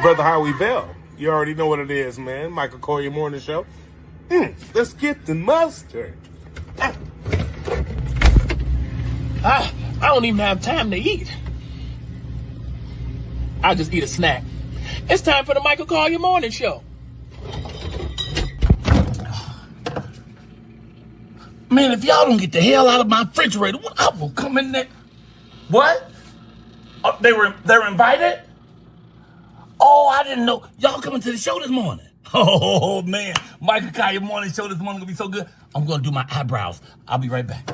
brother Howie Bell. You already know what it is, man. Michael Colyar Morning Show. Let's get the mustard. I don't even have time to eat. I'll just eat a snack. It's time for the Michael Colyar Morning Show. Man, if y'all don't get the hell out of my refrigerator, I will come in there. What? Oh, they're invited? Oh, I didn't know. Y'all coming to the show this morning. Oh, man. Michael Colyar Morning Show this morning gonna be so good. I'm gonna do my eyebrows. I'll be right back.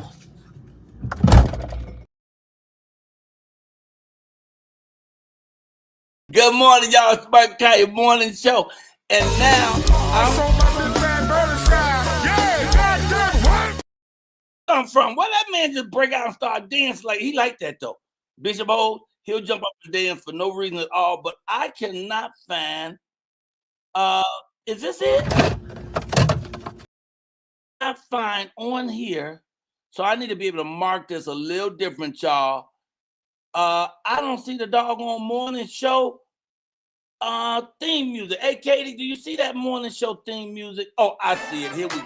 Good morning, y'all. It's Michael Colyar Morning Show. And now I'm from. Well, that man just break out and start dancing like he like that though. Bishop O, he'll jump up and dance for no reason at all. But I cannot find. Is this it? I find on here, so I need to be able to mark this a little different, y'all. I don't see the doggone morning show theme music. Hey, Katie, do you see that morning show theme music? Oh, I see it. Here we go.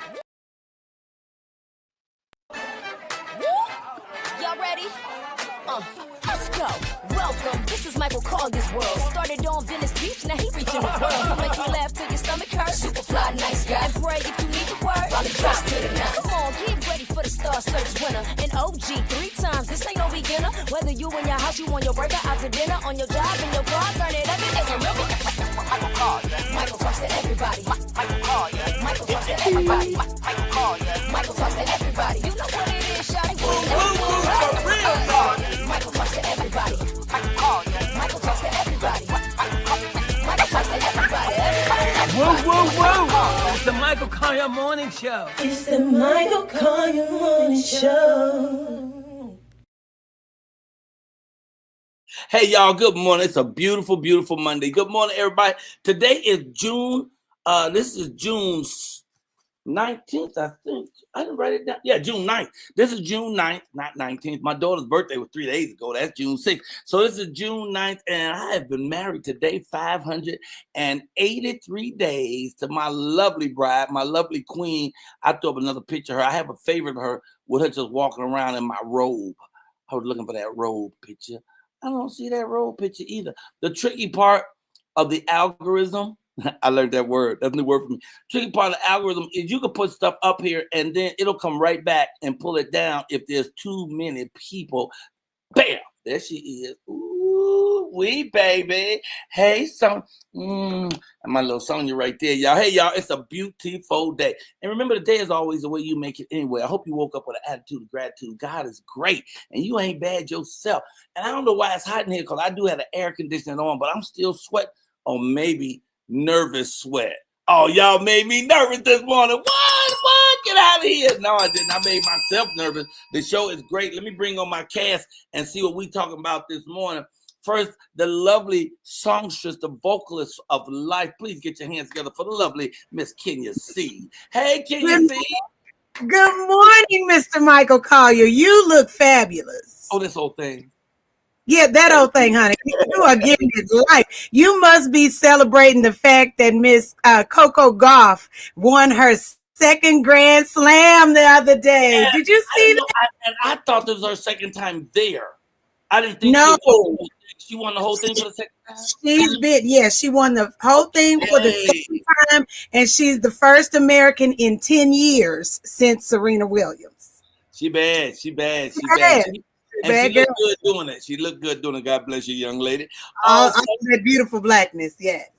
Y'all ready? Let's go. Welcome. This is Michael Colyar's world. Started on Venice Beach, now he reaching the world. He'll make you laugh till your stomach hurts. Super fly, nice guy. And pray if you need the word. Probably drop to the night. Come on, get ready for the Star Search winner. An OG 3 times. This ain't no beginner. Whether you in your house, you on your burger, out to dinner, on your job, in your car, turn it up and remember. Michael Colyar. Michael talks to everybody. Michael Colyar. Michael talks to everybody. Michael Colyar. Michael talks to everybody. You know what it is, shawty. For real, Michael talks to everybody. Michael Colyar. Michael talks to everybody. Michael talks to everybody. Whoa, whoa, whoa. It's the Michael Colyar Morning Show. It's the Michael Colyar Morning Show. Hey, y'all, good morning. It's a beautiful, beautiful Monday. Good morning, everybody. Today is June. This is June 19th, I think. I didn't write it down. Yeah, June 9th. This is June 9th, not 19th. My daughter's birthday was 3 days ago. That's June 6th. So this is June 9th, and I have been married today 583 days to my lovely bride, my lovely queen. I threw up another picture of her. I have a favorite of her with her just walking around in my robe. I was looking for that robe picture. I don't see that robe picture either. The tricky part of the algorithm, I learned that word. That's a new word for me. Tricky part of the algorithm is you can put stuff up here and then it'll come right back and pull it down if there's too many people. Bam! There she is. Ooh, wee baby. Hey, my little Sonya right there, y'all. Hey, y'all, it's a beautiful day. And remember, the day is always the way you make it anyway. I hope you woke up with an attitude of gratitude. God is great, and you ain't bad yourself. And I don't know why it's hot in here because I do have the air conditioning on, but I'm still sweating, or maybe nervous sweat. Oh, y'all made me nervous this morning. What? Get out of here. No, I didn't. I made myself nervous. The show is great. Let me bring on my cast and see what we talking about this morning. First, the lovely songstress, the vocalist of life. Please get your hands together for the lovely Miss Kenya C. Hey, Kenya C. Good morning, Mr. Michael Colyar. You look fabulous. Oh, this whole thing. Yeah, that old thing, honey. You are giving it life. You must be celebrating the fact that Miss Coco Gauff won her second Grand Slam the other day. Yeah, did you see that? I thought this was her second time there. I didn't think she won the whole thing for the second time. She won the whole thing for the second time, and she's the first American in 10 years since Serena Williams. She bad. She looked good doing it. She looked good doing it. God bless you, young lady. That beautiful blackness, yes.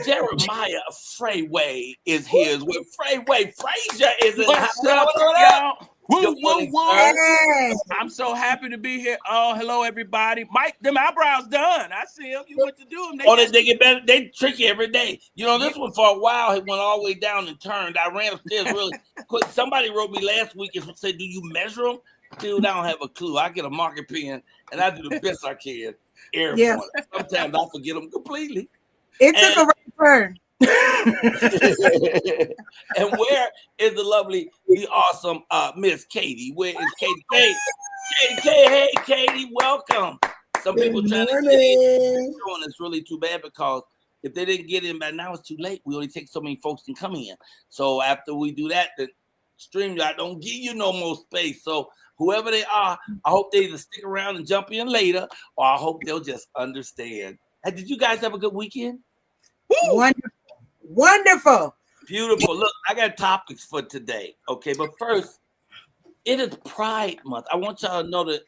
Jeremiah Freeway is here. Freeway Frazier is in the house. What's up, y'all? Woo. Yes. I'm so happy to be here. Oh, hello, everybody. Mike, them eyebrows done. I see them. You went to do them. They get better. They tricky every day. You know, this one for a while, it went all the way down and turned. I ran upstairs really quick. Somebody wrote me last week and said, do you measure them? Dude, I don't have a clue. I get a marker pen and I do the best I can. Yeah. Sometimes I forget them completely. It took a right turn. And where is the lovely, the awesome Miss Katie? Where is Katie? Hey, Katie, welcome. Some people trying to say it's really too bad because if they didn't get in by now, it's too late. We only take so many folks can come in. So after we do that, the StreamYard don't give you no more space. So whoever they are, I hope they either stick around and jump in later, or I hope they'll just understand. Hey, did you guys have a good weekend? Wonderful. Wonderful. Beautiful. Look, I got topics for today. Okay, but first, it is Pride Month. I want y'all to know that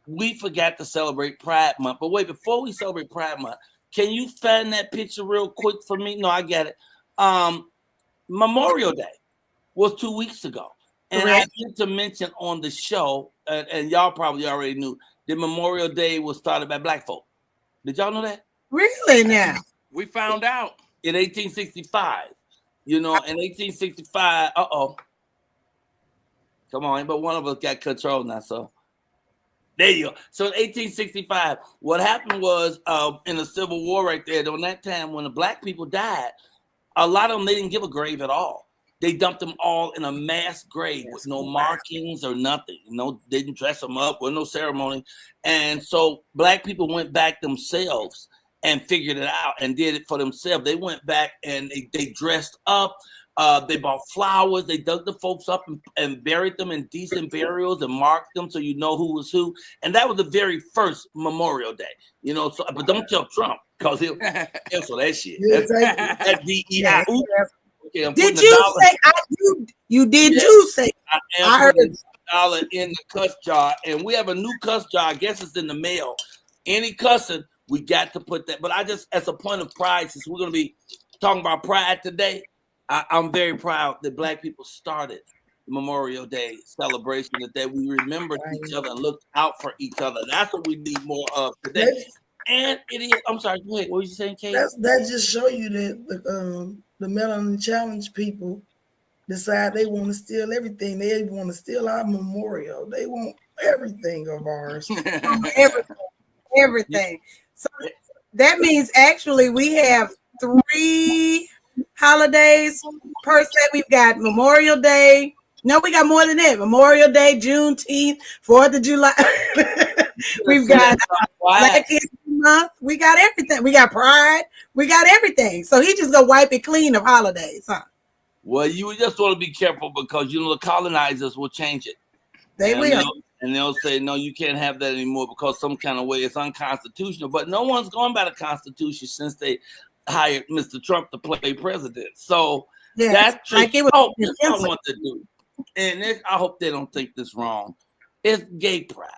we forgot to celebrate Pride Month. But wait, before we celebrate Pride Month, can you find that picture real quick for me? No, I got it. Memorial Day was 2 weeks ago. And Correct. I need to mention on the show, and y'all probably already knew, that Memorial Day was started by Black folk. Did y'all know that? Really now? We found out. In 1865. You know, in 1865, come on, but one of us got control now, so there you go. So in 1865, what happened was in the Civil War right there, during that time when the Black people died, a lot of them, they didn't give a grave at all. They dumped them all in a mass grave with no markings or nothing. They didn't dress them up with no ceremony. And so Black people went back themselves and figured it out and did it for themselves. They went back and they dressed up. They bought flowers. They dug the folks up and buried them in decent burials and marked them so you know who was who. And that was the very first Memorial Day. So, but don't tell Trump because he'll cancel that shit. That's DEI. Okay, did you say? You did. Yes. You say? I heard $1 in the cuss jar, and we have a new cuss jar. I guess it's in the mail. Any cussing, we got to put that. But I just, as a point of pride, since we're going to be talking about pride today, I'm very proud that Black people started Memorial Day celebration, that we remembered each other and looked out for each other. That's what we need more of today. And it is. I'm sorry. Go ahead. What were you saying, Kate? That just show you that the Melanin Challenge people decide they want to steal everything. They want to steal our memorial. They want everything of ours. Everything. So that means actually we have 3 holidays per se. We've got Memorial Day. No, we got more than that. Memorial Day, Juneteenth, 4th of July. We've got Black History Month. We got everything. We got Pride. We got everything. So he just gonna wipe it clean of holidays, huh? Well, you just want to be careful because the colonizers will change it. They will. And they'll say, no, you can't have that anymore because some kind of way it's unconstitutional. But no one's going by the Constitution since they hired Mr. Trump to play president. So that's true. Like it was this I want to do. And I hope they don't think this wrong. It's gay pride.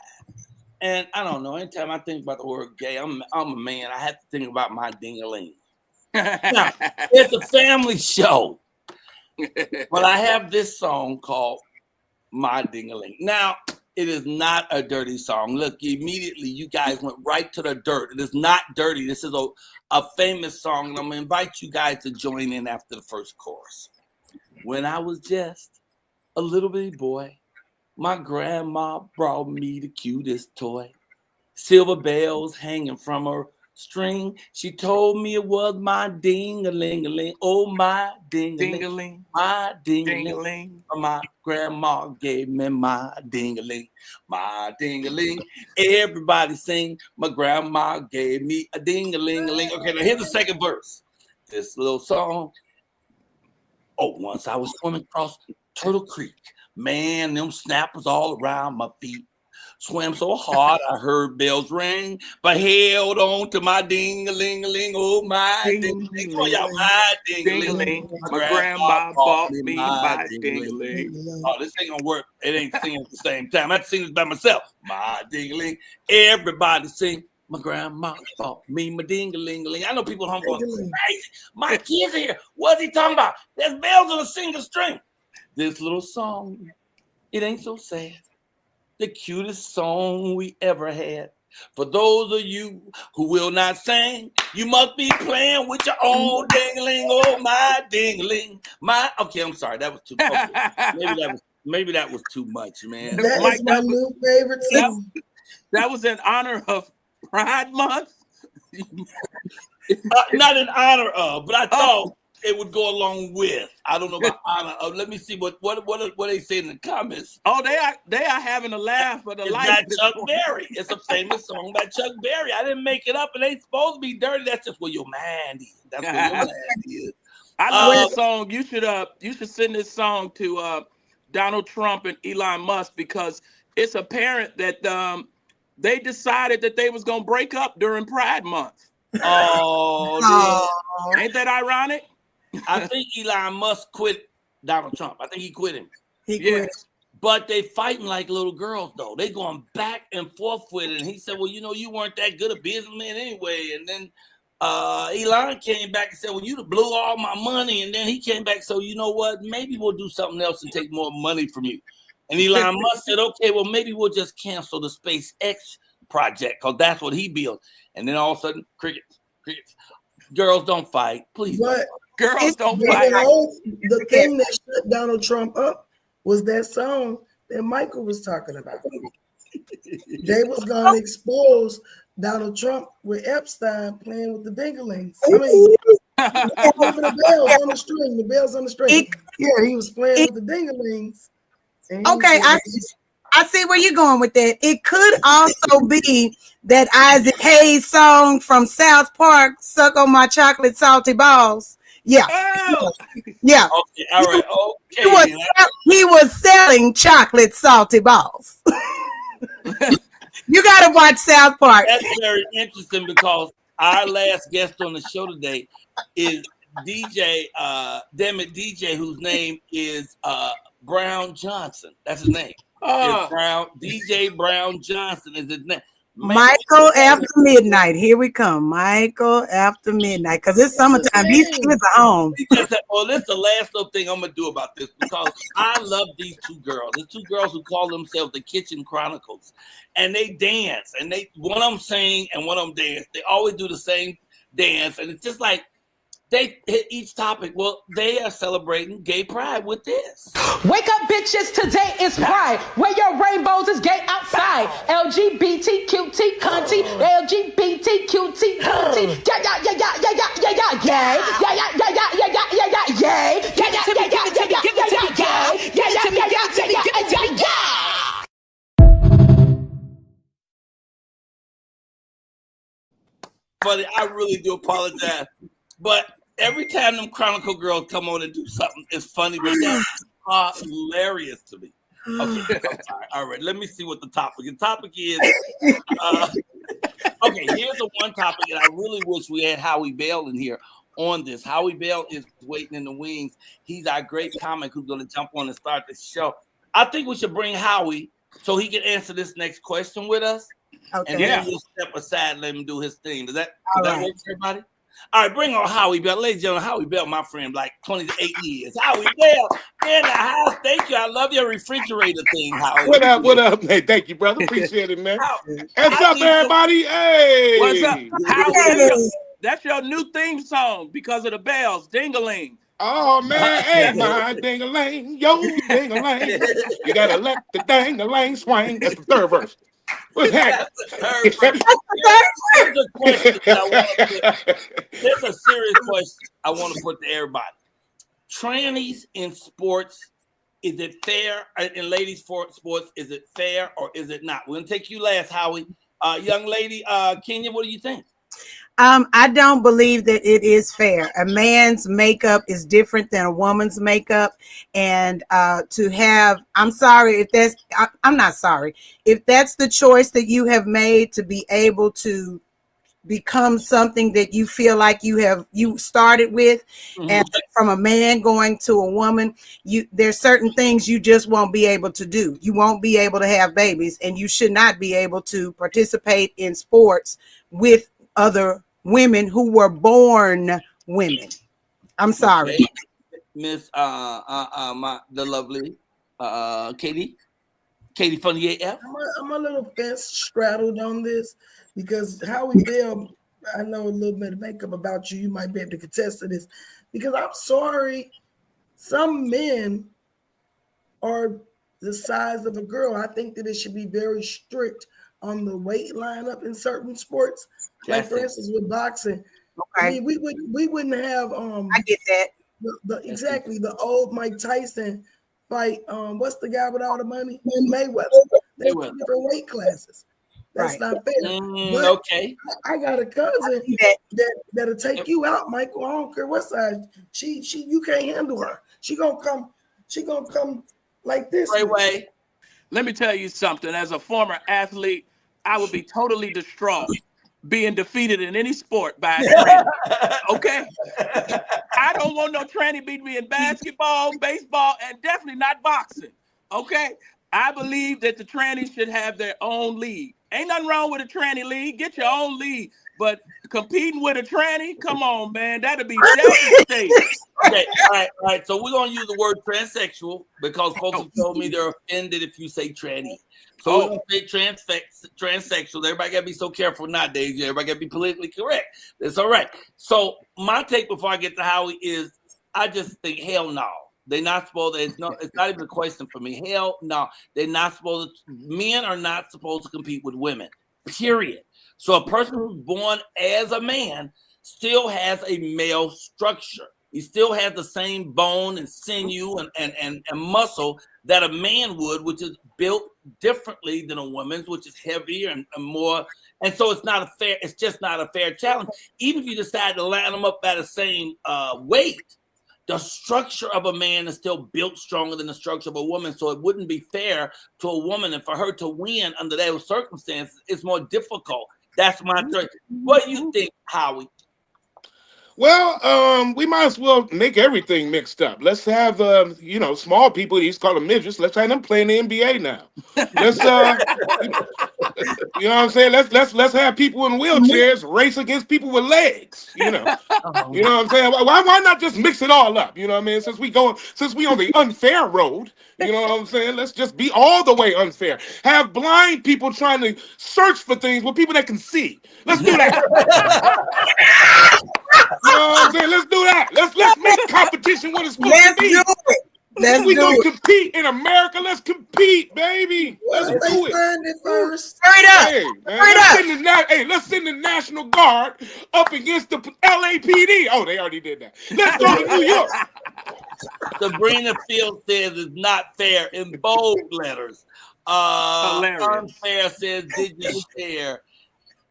And I don't know. Anytime I think about the word gay, I'm a man. I have to think about my ding-a-ling. Now, it's a family show. But I have this song called My Ding-a-ling. Now, it is not a dirty song. Look, immediately you guys went right to the dirt. It is not dirty. This is a famous song. And I'm going to invite you guys to join in after the first chorus. When I was just a little bitty boy, my grandma brought me the cutest toy. Silver bells hanging from her string. She told me it was my ding-a-ling-a-ling. Oh, my ding-a-ling. My ding-a-ling. My grandma gave me my ding-a-ling. My ding-a-ling. Everybody sing. My grandma gave me a ding-a-ling-a-ling. Okay, now here's the second verse. This little song. Oh, once I was swimming across Turtle Creek. Man, them snappers all around my feet. Swam so hard I heard bells ring, but held on to my ding-a-ling-a-ling. Oh, my ding-a-ling. Oh, y'all, my ding-a-ling. My grandma bought me my ding-a-ling. Oh, this ain't gonna work. It ain't singing at the same time. I have to sing this by myself. My ding-a-ling. Everybody sing. My grandma bought me my ding-a-ling-a-ling. I know people home going crazy. My kids are here. What's he talking about? There's bells on a single string. This little song, it ain't so sad. The cutest song we ever had. For those of you who will not sing, you must be playing with your own ding-a-ling. Oh, my ding-a-ling. Okay, I'm sorry. That was too much. Maybe that was too much, man. That is my new favorite song. That was in honor of Pride Month? Not in honor of, but I thought it would go along with. I don't know about honor. Let me see what they say in the comments. Oh, they are having a laugh for the It's life. not Chuck Berry. It's a famous song by Chuck Berry. I didn't make it up. It ain't supposed to be dirty. That's just where your mind is. That's where your mind is. I love this song. You should send this song to Donald Trump and Elon Musk, because it's apparent that they decided that they was gonna break up during Pride Month. Oh, ain't that ironic? I think Elon Musk quit Donald Trump. I think he quit him. He quit. But they fighting like little girls, though. They going back and forth with it. And he said, well, you weren't that good a businessman anyway. And then Elon came back and said, well, you blew all my money. And then he came back, so you know what? Maybe we'll do something else and take more money from you. And Elon Musk said, okay, well, maybe we'll just cancel the SpaceX project, because that's what he built. And then all of a sudden, crickets. Girls don't fight, please. But girls don't fight. The thing that shut Donald Trump up was that song that Michael was talking about. They was gonna expose Donald Trump with Epstein playing with the dinglings. I mean, the bells on the string. The bells on the string. He was playing with the dinglings. Okay, I see where you're going with that. It could also be that Isaac Hayes song from South Park, "Suck on My Chocolate Salty Balls." Yeah. Oh. Yeah. Okay, all right. Okay. He was selling chocolate salty balls. You got to watch South Park. That's very interesting, because our last guest on the show today is DJ, DJ, whose name is Brown Johnson. That's his name. DJ Brown Johnson is his name. Michael After Midnight. Here we come. Michael After Midnight. Because it's summertime. These kids are home. Well, this is the last little thing I'm going to do about this, because I love these two girls. The two girls who call themselves the Kitchen Chronicles. And they dance. And one of them sing and one of them dance. They always do the same dance. And it's just like, they hit each topic. Well, they are celebrating gay pride with this. Wake up, bitches. Today is Pride. Wear your rainbows is gay outside. LGBTQT cunty. LGBTQT cunty. But I really do apologize. But every time them Chronicle girls come on and do something, it's funny, but that's hilarious to me. Okay, all right. Let me see what the topic is. The topic is, okay, here's the one topic, and I really wish we had Howie Bell in here on this. Howie Bell is waiting in the wings. He's our great comic who's going to jump on and start the show. I think we should bring Howie so he can answer this next question with us. Okay. And then we'll step aside and let him do his thing. Does that work for everybody? All right, bring on Howie Bell. Ladies and gentlemen, Howie Bell, my friend, like 28 years. Howie Bell in the house. Thank you. I love your refrigerator thing, Howie. What up? Hey, thank you, brother. Appreciate it, man. What's up, everybody? Hey. What's up? Howie, that's your new theme song because of the bells. Ding-a-ling. Oh, man. Hey, my ding-a-ling. Yo, ding-a-ling. You got to let the ding-a-ling swing. That's the third verse. What's happening? Here's a serious question I want to put to everybody. Trannies in sports, is it fair? In ladies' sports, is it fair or is it not? We're going to take you last, Howie. Young lady, Kenya, what do you think? I don't believe that it is fair. A man's makeup is different than a woman's makeup. And I'm sorry if I'm not sorry. If that's the choice that you have made to be able to become something that you feel like you started with, and from a man going to a woman, there's certain things you just won't be able to do. You won't be able to have babies, and you should not be able to participate in sports with other women who were born women. I'm sorry. Okay. Miss the lovely Katie Funny AF. I'm a little fence straddled on this because Howie Bell, I know a little bit of makeup about you. You might be able to contest to this because I'm sorry, some men are the size of a girl. I think that it should be very strict on the weight lineup in certain sports. Like for instance, with boxing, I mean, we wouldn't have I get that. Exactly the old Mike Tyson fight. What's the guy with all the money? Mayweather. There's two different weight classes. That's not fair. But Okay. I got a cousin that'll take you out, Michael. I don't care what size. She you can't handle her. She gonna come like this. Way. Let me tell you something. As a former athlete, I would be totally distraught being defeated in any sport by a tranny. Okay? I don't want no tranny beat me in basketball, baseball, and definitely not boxing. Okay? I believe that the trannies should have their own league. Ain't nothing wrong with a tranny league. Get your own league. But competing with a tranny, come on, man. That'd be devastating. Okay, all right. So we're gonna use the word transsexual because folks have told me they're offended if you say tranny. So we're gonna say transsexual. Everybody gotta be so careful nowadays. Everybody gotta be politically correct. That's all right. So my take before I get to Howie is I just think hell no. They're not supposed to, it's not even a question for me. Hell no. They're not supposed to, men are not supposed to compete with women. Period. So a person who's born as a man still has a male structure. He still has the same bone and sinew and muscle that a man would, which is built differently than a woman's, which is heavier and more. And so it's just not a fair challenge. Even if you decide to line them up at the same weight, the structure of a man is still built stronger than the structure of a woman. So it wouldn't be fair to a woman. And for her to win under those circumstances, it's more difficult. That's my theory. What do you think, Howie? Well, we might as well make everything mixed up. Let's have, small people. These call them midgets. Let's have them play in the NBA now. Let's, you know what I'm saying? Let's have people in wheelchairs race against people with legs. You know what I'm saying? Why not just mix it all up? You know what I mean? Since we on the unfair road, you know what I'm saying? Let's just be all the way unfair. Have blind people trying to search for things with people that can see. Let's do that. You know what I'm saying? Let's do that. Let's make competition what it's supposed to be. We gonna compete in America. Let's compete, baby. Let's do it. First. Straight up. Hey, man, let's send the National Guard up against the LAPD. Oh, they already did that. Let's go to New York. Sabrina Field says it's not fair in bold letters. Unfair says, did you share?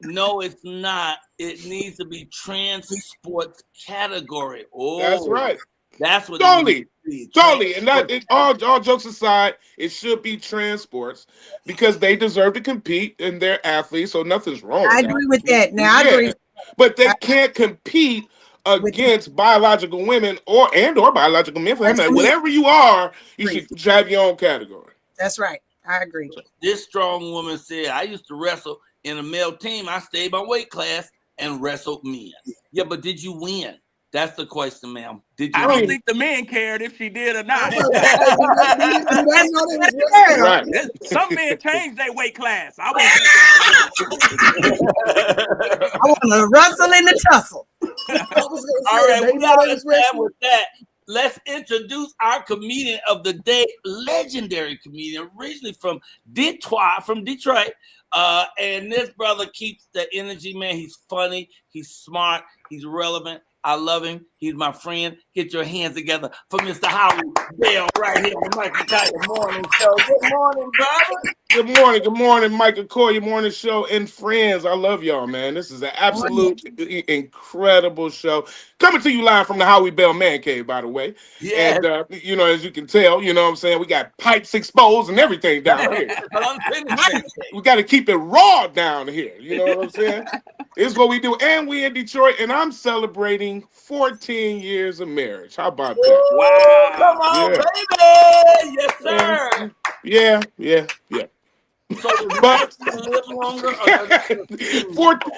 No, it's not. It needs to be trans sports category. Oh, that's right. That's what totally. And all jokes aside, it should be trans sports because they deserve to compete and they're athletes, so nothing's wrong. I agree with that. Now I agree. But they can't compete against biological women or biological men. For that, whatever you are, you should have your own category. That's right. I agree. This strong woman said, I used to wrestle in a male team. I stayed my weight class and wrestled men. Yeah, but did you win? That's the question, ma'am. Did you? I don't think the men cared if she did or not. Right. Some men change their weight class. I want to wrestle in the tussle. All right, we got with that. Let's introduce our comedian of the day, legendary comedian, originally from Detroit. And this brother keeps the energy, man. He's funny, he's smart, he's relevant. I love him. He's my friend. Get your hands together for Mr. Howie Bell right here on the Michael Colyar Morning Show. Good morning, brother. Good morning, Michael Colyar Morning Show and friends. I love y'all, man. This is an absolute incredible show. Coming to you live from the Howie Bell Man Cave, by the way. Yeah. And, as you can tell, you know what I'm saying, we got pipes exposed and everything down here. We got to keep it raw down here. You know what I'm saying? This is what we do. And we in Detroit, and I'm celebrating 14 years of marriage. How about that? Wow. Come on, baby. Yes, sir. Yeah. So but live longer?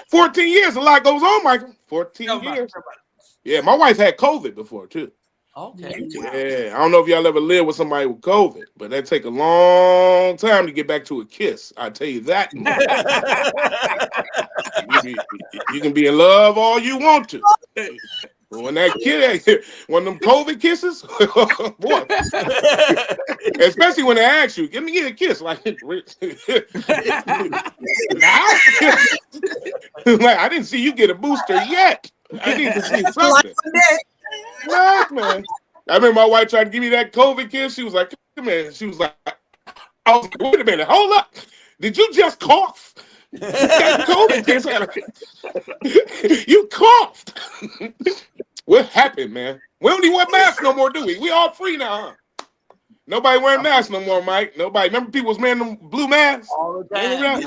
14 years, a lot goes on, Michael. 14 years. Yeah, my wife had COVID before, too. Okay. Yeah, I don't know if y'all ever lived with somebody with COVID, but that take a long time to get back to a kiss. I tell you that. You can be in love all you want to. But when that kid, one of them COVID kisses, boy, especially when they ask you, give me a kiss, like now. Like, I didn't see you get a booster yet. I need to see something. What, man? I remember my wife tried to give me that COVID kiss. She was like, come here. She was like, I was like, wait a minute, hold up. Did you just cough? That COVID kiss. You coughed. What happened, man? We don't even wear masks no more, do we? We all free now, huh? Nobody wearing masks no more, Mike. Nobody. Remember people was wearing them blue masks? All the time.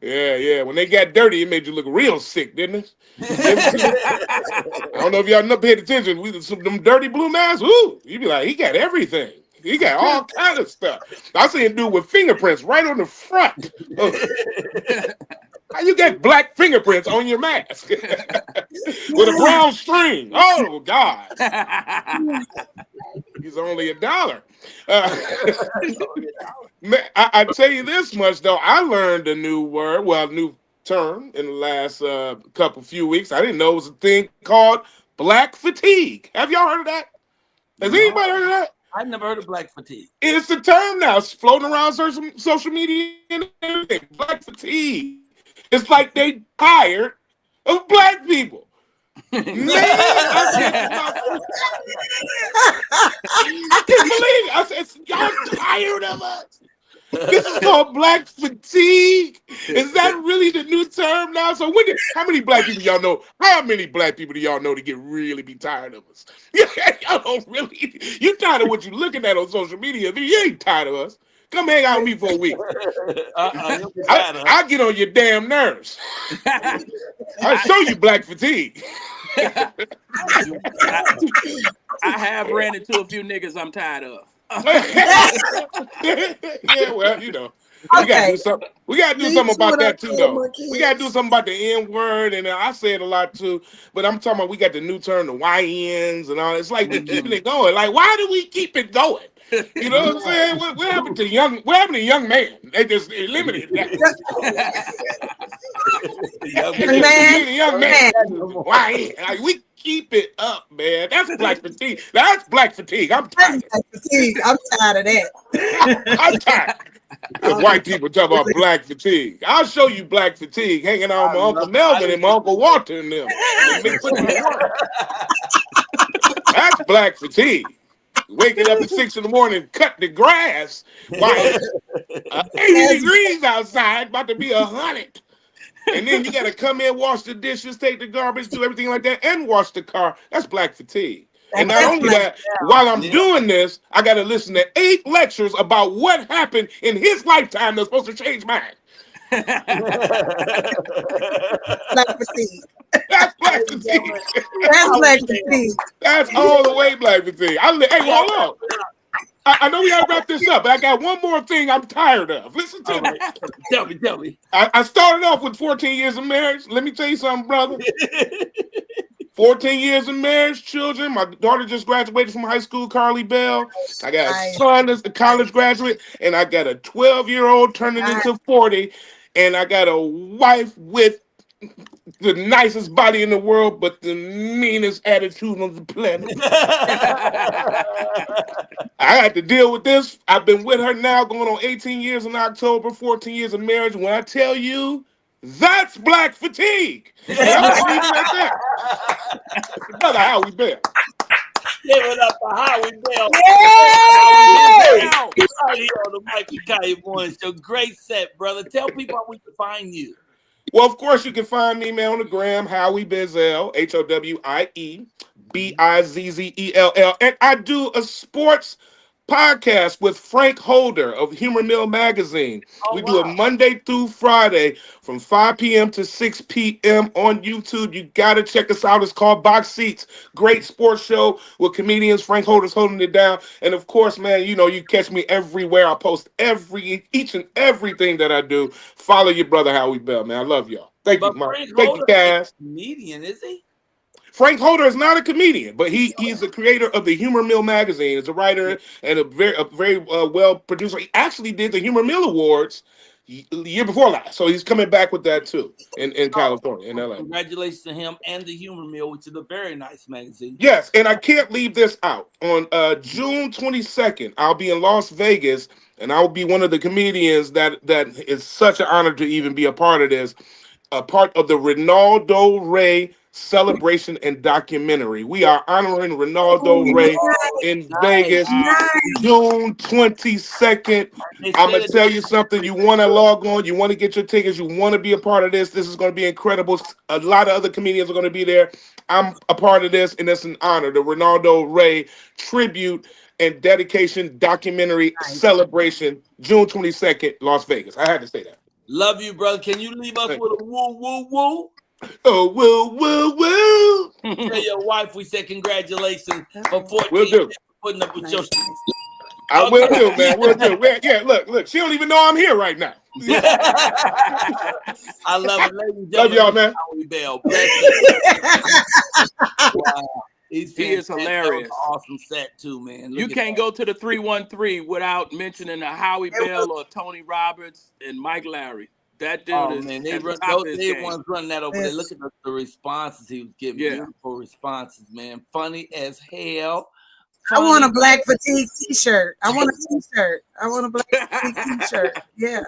Yeah. When they got dirty, it made you look real sick, didn't it? I don't know if y'all never paid attention. Them dirty blue masks, ooh, you be like, he got everything. He got all kind of stuff. I seen a dude with fingerprints right on the front. How you get black fingerprints on your mask? With a brown string. Oh, God. He's only $1. I tell you this much, though. I learned a new word, a new term in the last few weeks. I didn't know it was a thing called black fatigue. Have y'all heard of that? Has anybody heard of that? I've never heard of black fatigue. It's a term now. It's floating around social media and everything. Black fatigue. It's like they tired of black people. Man, I can't believe it. I said, y'all tired of us. This is called black fatigue. Is that really the new term now? So how many black people y'all know? How many black people do y'all know to really be tired of us? Y'all don't really. You tired of what you looking at on social media. You ain't tired of us. Come hang out with me for a week. I'll get on your damn nerves. I'll show you black fatigue. I have ran into a few niggas I'm tired of. Yeah, well, you know. We gotta do something. We gotta do something about that too, though. We gotta do something about the N word, and I say it a lot too. But I'm talking about we got the new term, the YNs, and all. It's like we're keeping it going. Like, why do we keep it going? You know what I'm saying? What happened to young? What happened to young man? They just eliminated that. Young man. Why? Like, we keep it up, man. That's black fatigue. That's black fatigue. I'm tired. I'm tired of that. I'm tired. White people talk about black fatigue. I'll show you black fatigue hanging out with my Uncle Melvin and my Uncle Walter and them. That's black fatigue. Waking up at 6 in the morning, cut the grass while 80 degrees outside, about to be 100. And then you got to come in, wash the dishes, take the garbage, do everything like that, and wash the car. That's black fatigue. And not only that, while I'm doing this, I got to listen to 8 lectures about what happened in his lifetime that's supposed to change mine. Black fatigue. That's black fatigue. That's black fatigue. That's all the way black fatigue. Hey, hold on. I know we gotta wrap this up, but I got one more thing I'm tired of. Listen to me. Tell me. I started off with 14 years of marriage. Let me tell you something, brother. 14 years of marriage, children. My daughter just graduated from high school, Howie Bell. I got a son that's a college graduate, and I got a 12-year-old turning into 40, and I got a wife with the nicest body in the world, but the meanest attitude on the planet. I had to deal with this. I've been with her now going on 18 years in October, 14 years of marriage. When I tell you, that's black fatigue. And I'm gonna leave it at that. Brother Howie Bell. Give it up for Howie Bell. Yay! Right here on the Mikey Kaya Morning Show. Great set, brother. Tell people how we can find you. Well, of course, you can find me, man, on the gram, Howie Bizzell, HOWIE BIZZELL. And I do a sports podcast with Frank Holder of Humor Mill Magazine. We do it Monday through Friday from 5 p.m. to 6 p.m. on YouTube. You got to check us out. It's called Box Seats. Great sports show with comedians. Frank Holder's holding it down. And of course, man, you know, you catch me everywhere. I post each and everything that I do. Follow your brother Howie Bell, man. I love y'all. Thank you, Mark. Thank you, guys. Comedian, is he? Frank Holder is not a comedian, but he's the creator of the Humor Mill magazine. He's a writer and a very well producer. He actually did the Humor Mill Awards the year before last, so he's coming back with that too in California, in LA. Congratulations to him and the Humor Mill, which is a very nice magazine. Yes, and I can't leave this out. On June 22nd, I'll be in Las Vegas, and I'll be one of the comedians that is such an honor to even be a part of this. A part of the Ronaldo Ray celebration and documentary. We are honoring Ronaldo Ray in Vegas, June 22nd. I'm going to tell you something. You want to log on, you want to get your tickets, you want to be a part of this. This is going to be incredible. A lot of other comedians are going to be there. I'm a part of this, and it's an honor. The Ronaldo Ray tribute and dedication documentary celebration, June 22nd, Las Vegas. I had to say that. Love you, brother. Can you leave us with a woo, woo, woo? Oh, woo, woo, woo. Tell your wife we said congratulations for 14 Will do. years putting up with your shit. I will do, man. Will do. Yeah, look. She don't even know I'm here right now. I love it, ladies and gentlemen. Love y'all, man. Howie Bell. Wow. He is hilarious. Awesome set too, man. You can't go to the 313 without mentioning a Howie Bell or Tony Roberts and Mike Larry. That dude is. Man, they ones running that over there. Look at the responses he was giving. Yeah. Beautiful responses, man. Funny as hell. I want a black fatigue t-shirt. I want a t-shirt. I want a black fatigue t-shirt. Yeah.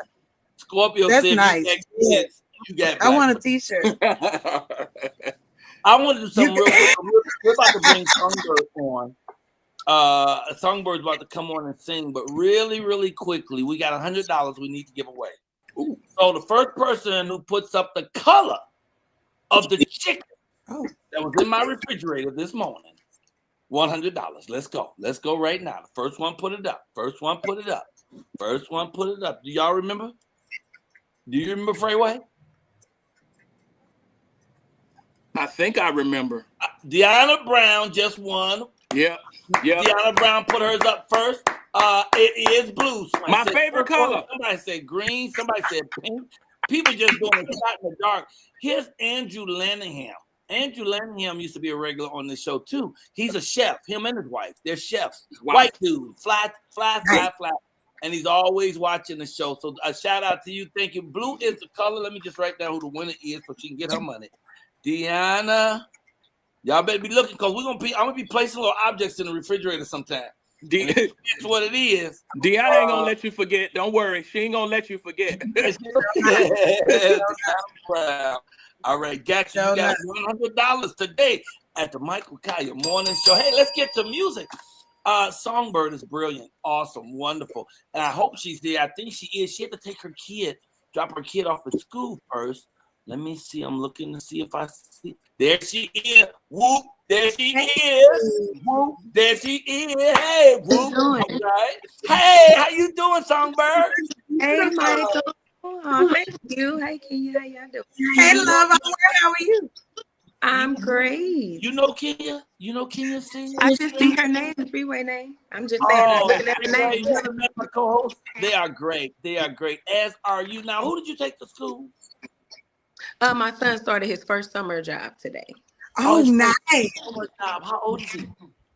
Scorpio That's said, nice. You got I want a t-shirt. I want to do something real quick. We're about to bring Songbird on. Songbird's about to come on and sing, but really, really quickly, we got $100 we need to give away. Ooh. So the first person who puts up the color of the chicken that was in my refrigerator this morning, $100. Let's go. Let's go right now. The first one put it up. First one put it up. First one put it up. Do y'all remember? Do you remember Freeway? I think I remember. Deanna Brown just won. Yeah. Deanna Brown put hers up first. It is blue. Somebody My favorite color. Somebody said green. Somebody said pink. People just doing a shot in the dark. Here's Andrew Lanningham. Andrew Lanningham used to be a regular on this show too. He's a chef. Him and his wife. They're chefs. Wow. White dude. Fly. And he's always watching the show. So a shout out to you. Thank you. Blue is the color. Let me just write down who the winner is so she can get her money. Deanna. Y'all better be looking because I'm gonna be placing little objects in the refrigerator sometime. That's what it is. Deanna ain't gonna let you forget. Don't worry, she ain't gonna let you forget. All right, got you. You got $100 today at the Michael Colyar Morning Show. Hey, let's get to music. Songbird is brilliant, awesome, wonderful, and I hope she's there. I think she is. She had to take her kid, drop her kid off at school first. Let me see. I'm looking to see if I see. There she is. Whoop. There she is. Whoop. There she is. Hey, whoop. All right. Hey, how you doing, Songbird? Hey, Michael. Oh, thank you. Hey, Kenya. How y'all doing? Hey, love. How are you? I'm great. You know Kenya? You know Kenya sing? I just see her name, the freeway name. I'm just saying, I'm looking at the name. You ever met my co-host? They are great. They are great. As are you. Now, who did you take to school? My son started his first summer job today. Oh, nice. Summer job. How old is he?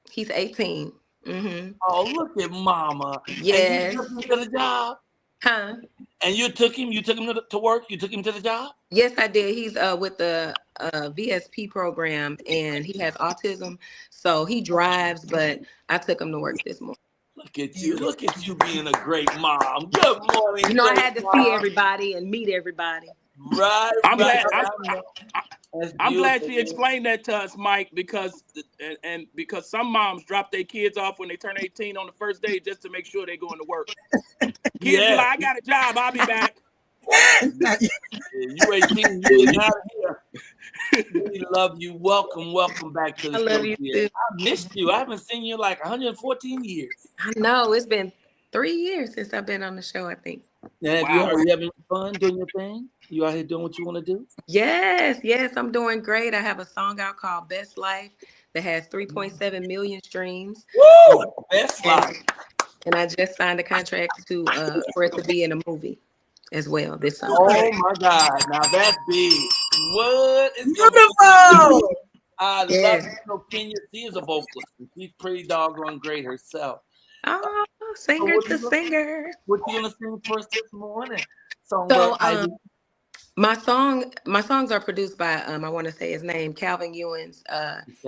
He's 18. Mm-hmm. Oh, look at mama. Yes. And you took him to the job? Huh? And you took him to work? You took him to the job? Yes, I did. He's with the VSP program, and he has autism. So he drives, but I took him to work this morning. Look at you. Look at you being a great mom. Good morning. You know, I had to see everybody and meet everybody. Right. I'm glad she explained that to us, Mike, because some moms drop their kids off when they turn 18 on the first day just to make sure they're going to work. Kids be like, I got a job, I'll be back. You 18, you get out of here. We love you. Welcome back to the show. I love you too. I missed you. I haven't seen you in like 114 years. I know. It's been 3 years since I've been on the show, I think. Yeah, wow. Are you having fun doing your thing? You out here doing what you want to do? Yes, I'm doing great. I have a song out called Best Life that has 3.7 million streams. Woo! Best Life. And I just signed a contract for it to be in a movie as well this summer. Oh my God. Now that's big. What is Beautiful. I love it. So Kenya, she is a vocalist. She's pretty doggone great herself. Oh, singer to singer. What you gonna sing for us this morning? Songbird Ivy. My songs are produced by I want to say his name, Calvin Ewens.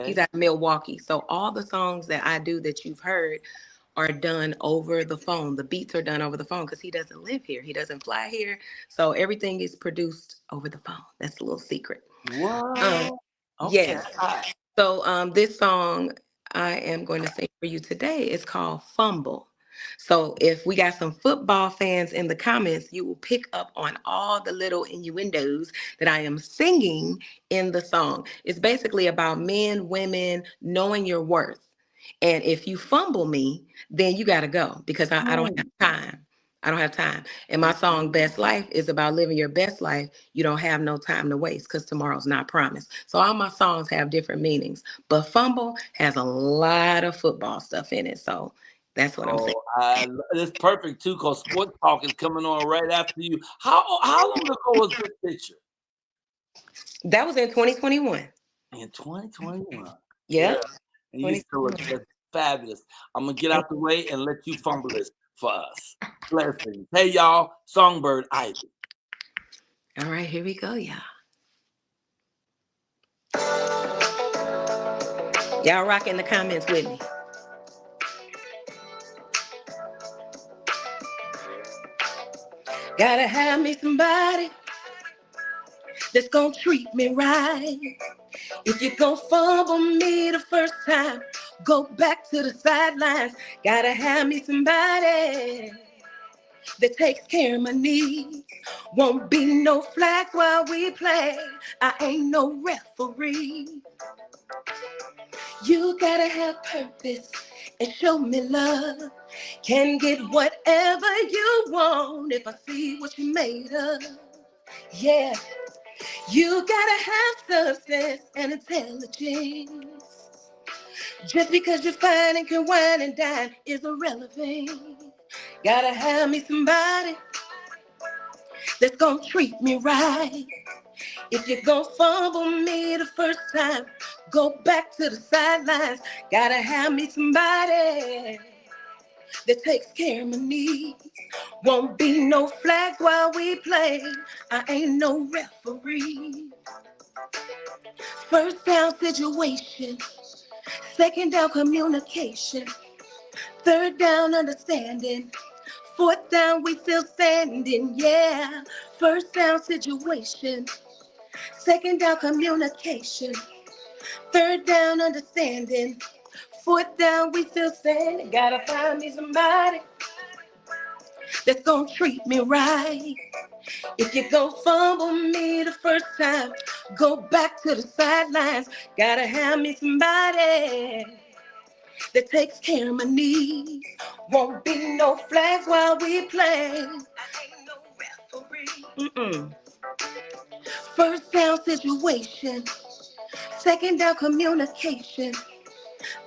He's out of Milwaukee. So all the songs that I do that you've heard are done over the phone. The beats are done over the phone because he doesn't live here. He doesn't fly here. So everything is produced over the phone. That's a little secret. What? Okay. Yes. So this song I am going to sing for you today is called Fumble. So if we got some football fans in the comments, you will pick up on all the little innuendos that I am singing in the song. It's basically about men, women, knowing your worth. And if you fumble me, then you got to go because I don't have time. I don't have time. And my song, Best Life, is about living your best life. You don't have no time to waste because tomorrow's not promised. So all my songs have different meanings. But Fumble has a lot of football stuff in it. So that's what I'm saying. It's perfect, too, because Sports Talk is coming on right after you. How long ago was this picture? That was in 2021. In 2021. Yeah. And you still look just fabulous. I'm going to get out the way and let you fumble this for us. Blessings. Hey, y'all. Songbird Ivy. All right, here we go, y'all. Y'all rock in the comments with me. Gotta have me somebody that's gonna treat me right. If you're gonna fumble me the first time, go back to the sidelines. Gotta have me somebody that takes care of my needs. Won't be no flags while we play. I ain't no referee. You gotta have purpose and show me love. Can get whatever you want if I see what you made of. Yeah, you gotta have substance and intelligence. Just because you're fine and can wine and dine is irrelevant. Gotta have me somebody that's gonna treat me right. If you're gonna fumble me the first time, go back to the sidelines. Gotta have me somebody that takes care of my needs. Won't be no flags while we play. I ain't no referee. First down situation, second down communication, third down understanding, fourth down we still standing. Yeah, first down situation, second down communication, third down understanding, fourth down we still standing. Gotta find me somebody that's gonna treat me right. If you're gonna fumble me the first time, go back to the sidelines. Gotta have me somebody that takes care of my needs. Won't be no flags while we play. I ain't no referee. First down situation, second down communication,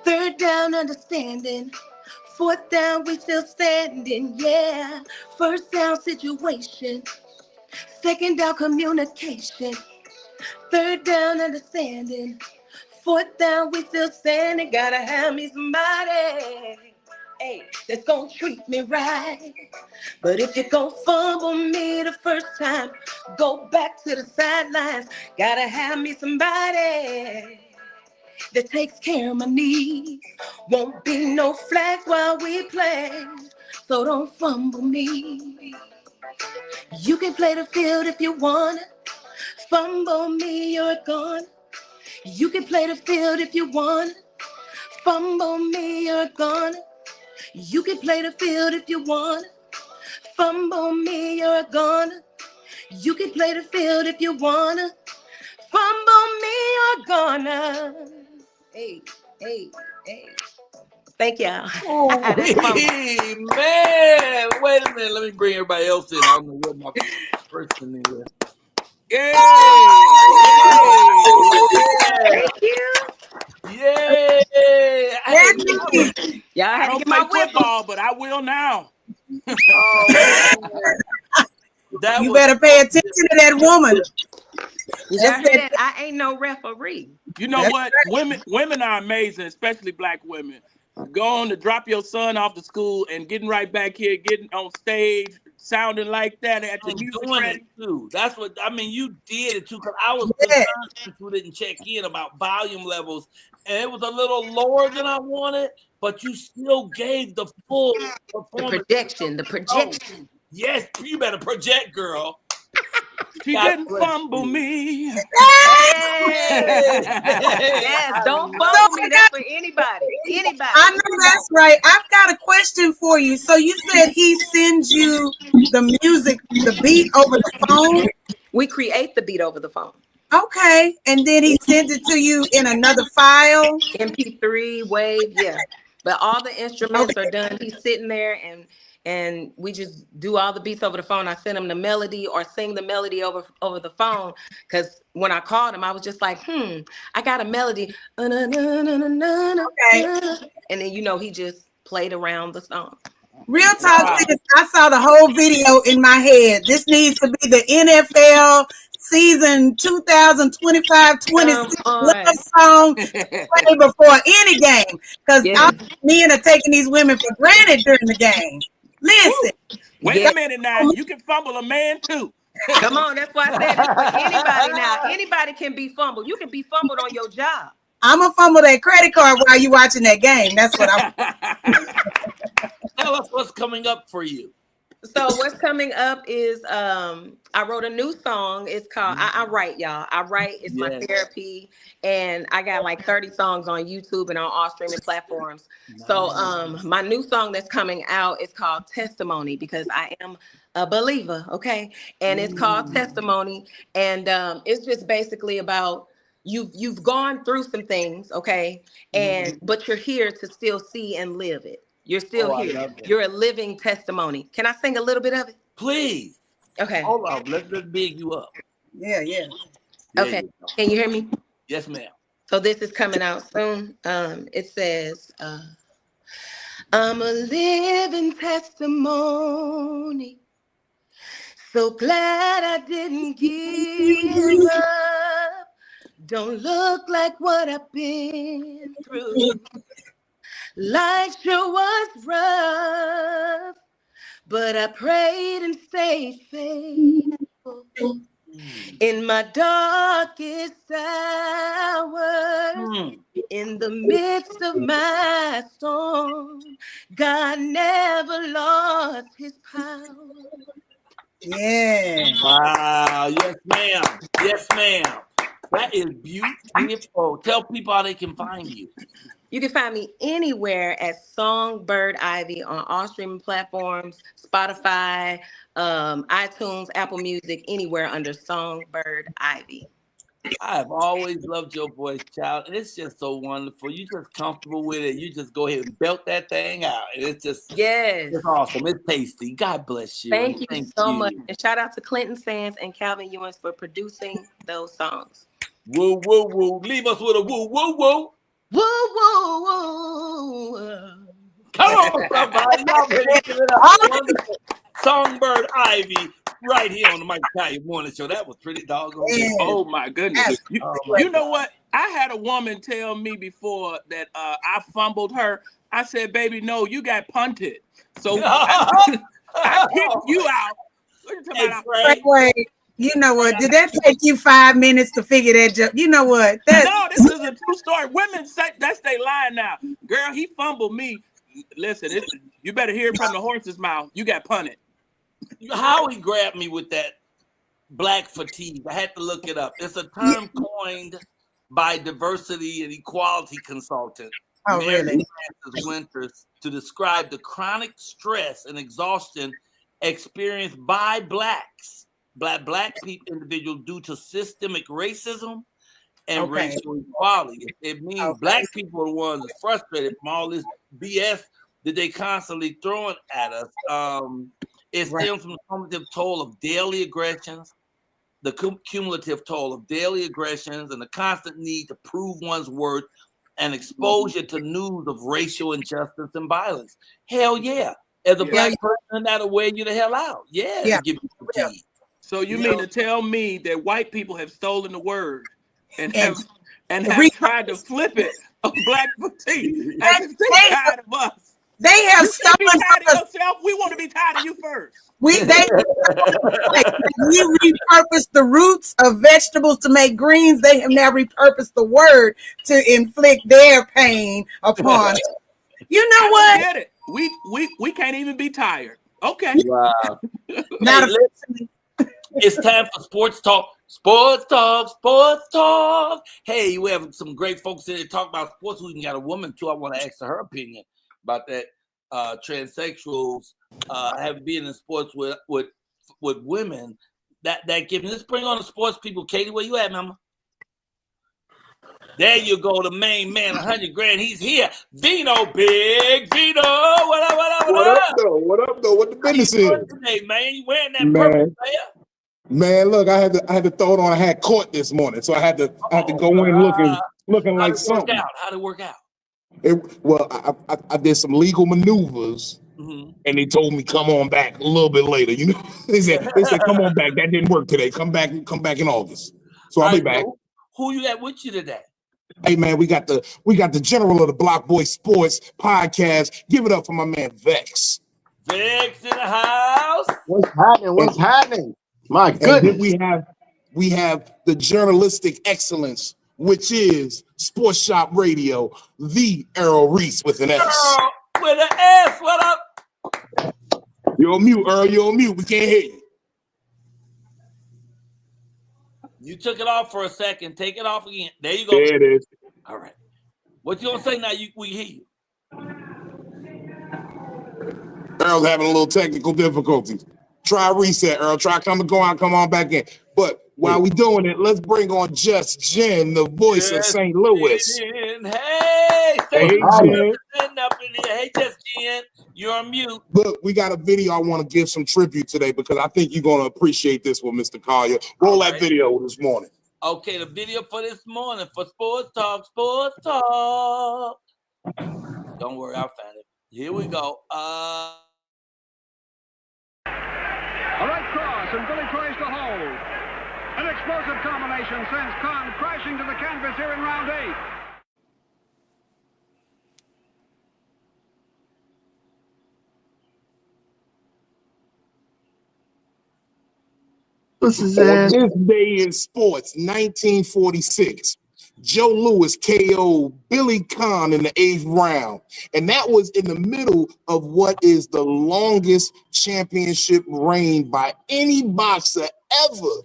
third down understanding, fourth down we still standing. Yeah, first down situation, second down communication, third down understanding, fourth down we still standing. Gotta have me somebody, hey, that's gonna treat me right. But if you're gonna fumble me the first time, go back to the sidelines. Gotta have me somebody that takes care of my needs. Won't be no flags while we play, so don't fumble me. You can play the field if you wanna. Fumble me, you're gone. You can play the field if you wanna. Fumble me, you're gone. You can play the field if you wanna. Fumble me, you're gone. You can play the field if you wanna. Fumble me, you're gonna. Hey, hey, hey. Thank y'all. Hey, man. Wait a minute. Let me bring everybody else in. I don't know what my person is. Yay! Thank you. Yay! Y'all I had to don't get play my whistle. football, but I will now. You better pay attention to that woman. Y'all hear that? I ain't no referee. You know what? Women are amazing, especially black women. Going to drop your son off to school and getting right back here, getting on stage, sounding like that at the music doing ready. it too. That's what I mean. You did it too, because I was concerned that you didn't check in about volume levels, and it was a little lower than I wanted, but you still gave the full performance. The projection. Yes, you better project, girl. She didn't fumble me. Hey! Yes, don't fumble me. That's for anybody. Anybody. I know that's right. I've got a question for you. So you said he sends you the music, the beat over the phone? We create the beat over the phone. Okay. And then he sends it to you in another file? MP3, wave, yeah. But all the instruments are done. He's sitting there and we just do all the beats over the phone. I send him the melody or sing the melody over the phone. Because when I called him, I was just like, I got a melody. Okay. And then, he just played around the song. Real talk, sis, I saw the whole video in my head. This needs to be the NFL season 2025-26 love song play before any game. Because men are taking these women for granted during the game. Listen. Wait a minute now. You can fumble a man too. Come on, that's why I said it's for anybody now. Anybody can be fumbled. You can be fumbled on your job. I'm going to fumble that credit card while you watching that game. That's what I'm Tell us what's coming up for you. So what's coming up is I wrote a new song. It's called I Write, y'all. I Write. It's my therapy. And I got like 30 songs on YouTube and on all streaming platforms. So my new song that's coming out is called Testimony, because I am a believer, okay? And it's called Testimony. And it's just basically about you've gone through some things, okay? And but you're here to still see and live it. You're still here. You're a living testimony. Can I sing a little bit of it? Please. Okay. Hold on. Let's big you up. Yeah. Okay. Can you hear me? Yes, ma'am. So this is coming out soon. It says, I'm a living testimony. So glad I didn't give up. Don't look like what I've been through. Life sure was rough, but I prayed and stayed faithful. In my darkest hours, in the midst of my storm, God never lost his power. Yeah. Wow. Yes, ma'am. Yes, ma'am. That is beautiful. Tell people how they can find you. You can find me anywhere at Songbird Ivy on all streaming platforms, Spotify, iTunes, Apple Music, anywhere under Songbird Ivy. I have always loved your voice, child, and it's just so wonderful. You're just comfortable with it. You just go ahead and belt that thing out, and it's just it's awesome. It's tasty. God bless you. Thank you so much, and shout out to Clinton Sands and Calvin Ewens for producing those songs. Woo woo woo! Leave us with a woo woo woo. Woo, woo, woo. Come on, somebody. Y'all ready to give it up. Songbird Ivy right here on the Mike Italian Morning Show. That was pretty doggone good. Oh, my goodness. You know what? I had a woman tell me before that I fumbled her. I said, baby, no, you got punted. So I kicked you out. Wait. You know what? Did that take you 5 minutes to figure that joke? You know what? No, this is a true story. Women say that's their line now. Girl, he fumbled me. Listen, you better hear it from the horse's mouth. You got punted. Howie grabbed me with that black fatigue. I had to look it up. It's a term coined by diversity and equality consultant Mary Frances Winters to describe the chronic stress and exhaustion experienced by black people individuals due to systemic racism and racial equality. It means black people are the ones that's frustrated from all this BS that they constantly throwing at us. It stems from the cumulative toll of daily aggressions, the cumulative toll of daily aggressions, and the constant need to prove one's worth and exposure to news of racial injustice and violence. Hell yeah. As a black person, that'll wear you the hell out. Yeah. Give you fatigue. So you mean to tell me that white people have stolen the word and have tried to flip it of black fatigue? And they're tired of us. They have stolen yourself. We want to be tired of you first. We repurposed the roots of vegetables to make greens. They have now repurposed the word to inflict their pain upon us. You know what? Get it. We can't even be tired. Okay. Wow. It's time for sports talk. Sports talk, sports talk. Hey, we have some great folks in there talk about sports. We even got a woman too. I want to ask her opinion about that. Transsexuals have been in sports with women. That given. Let's bring on the sports people. Katie, where you at, mama? There you go, the main man, 100 grand. He's here. Vino, big Vino. What up, what up, what up? What up, though? What the business How you is? doing today, man? You wearing that purple, player? Man, look, I had to throw it on. I had court this morning, so I had to go in looking like something. How'd it work out? I did some legal maneuvers, and they told me come on back a little bit later. You know, they said come on back. That didn't work today. Come back in August. So I'll be back. Who you got with you today? Hey man, we got the general of the Block Boy Sports podcast. Give it up for my man Vex. Vex in the house. What's happening? My goodness. And we have the journalistic excellence, which is Sports Shop Radio, the Earl Reese with an S. Earl with an S. What up? You're on mute, Earl. You're on mute. We can't hear you. You took it off for a second. Take it off again. There you go. There it is. All right. What you gonna say now? We hear you. Earl's having a little technical difficulties. Try reset, Earl. Try come on back in. But while we doing it, let's bring on Just Jen, the voice of St. Louis. Hey, Jen. Up in here. Hey, Just Jen. You're on mute. Look, we got a video I want to give some tribute today because I think you're going to appreciate this one, Mr. Colyar. Roll that video this morning. Okay, the video for this morning for Sports Talk, Sports Talk. Don't worry, I'll find it. Here we go. All right, cross, and Billy tries to hold. An explosive combination sends Khan crashing to the canvas here in round 8. On this day in sports, 1946, Joe Louis KO'd Billy Conn in the 8th round. And that was in the middle of what is the longest championship reign by any boxer ever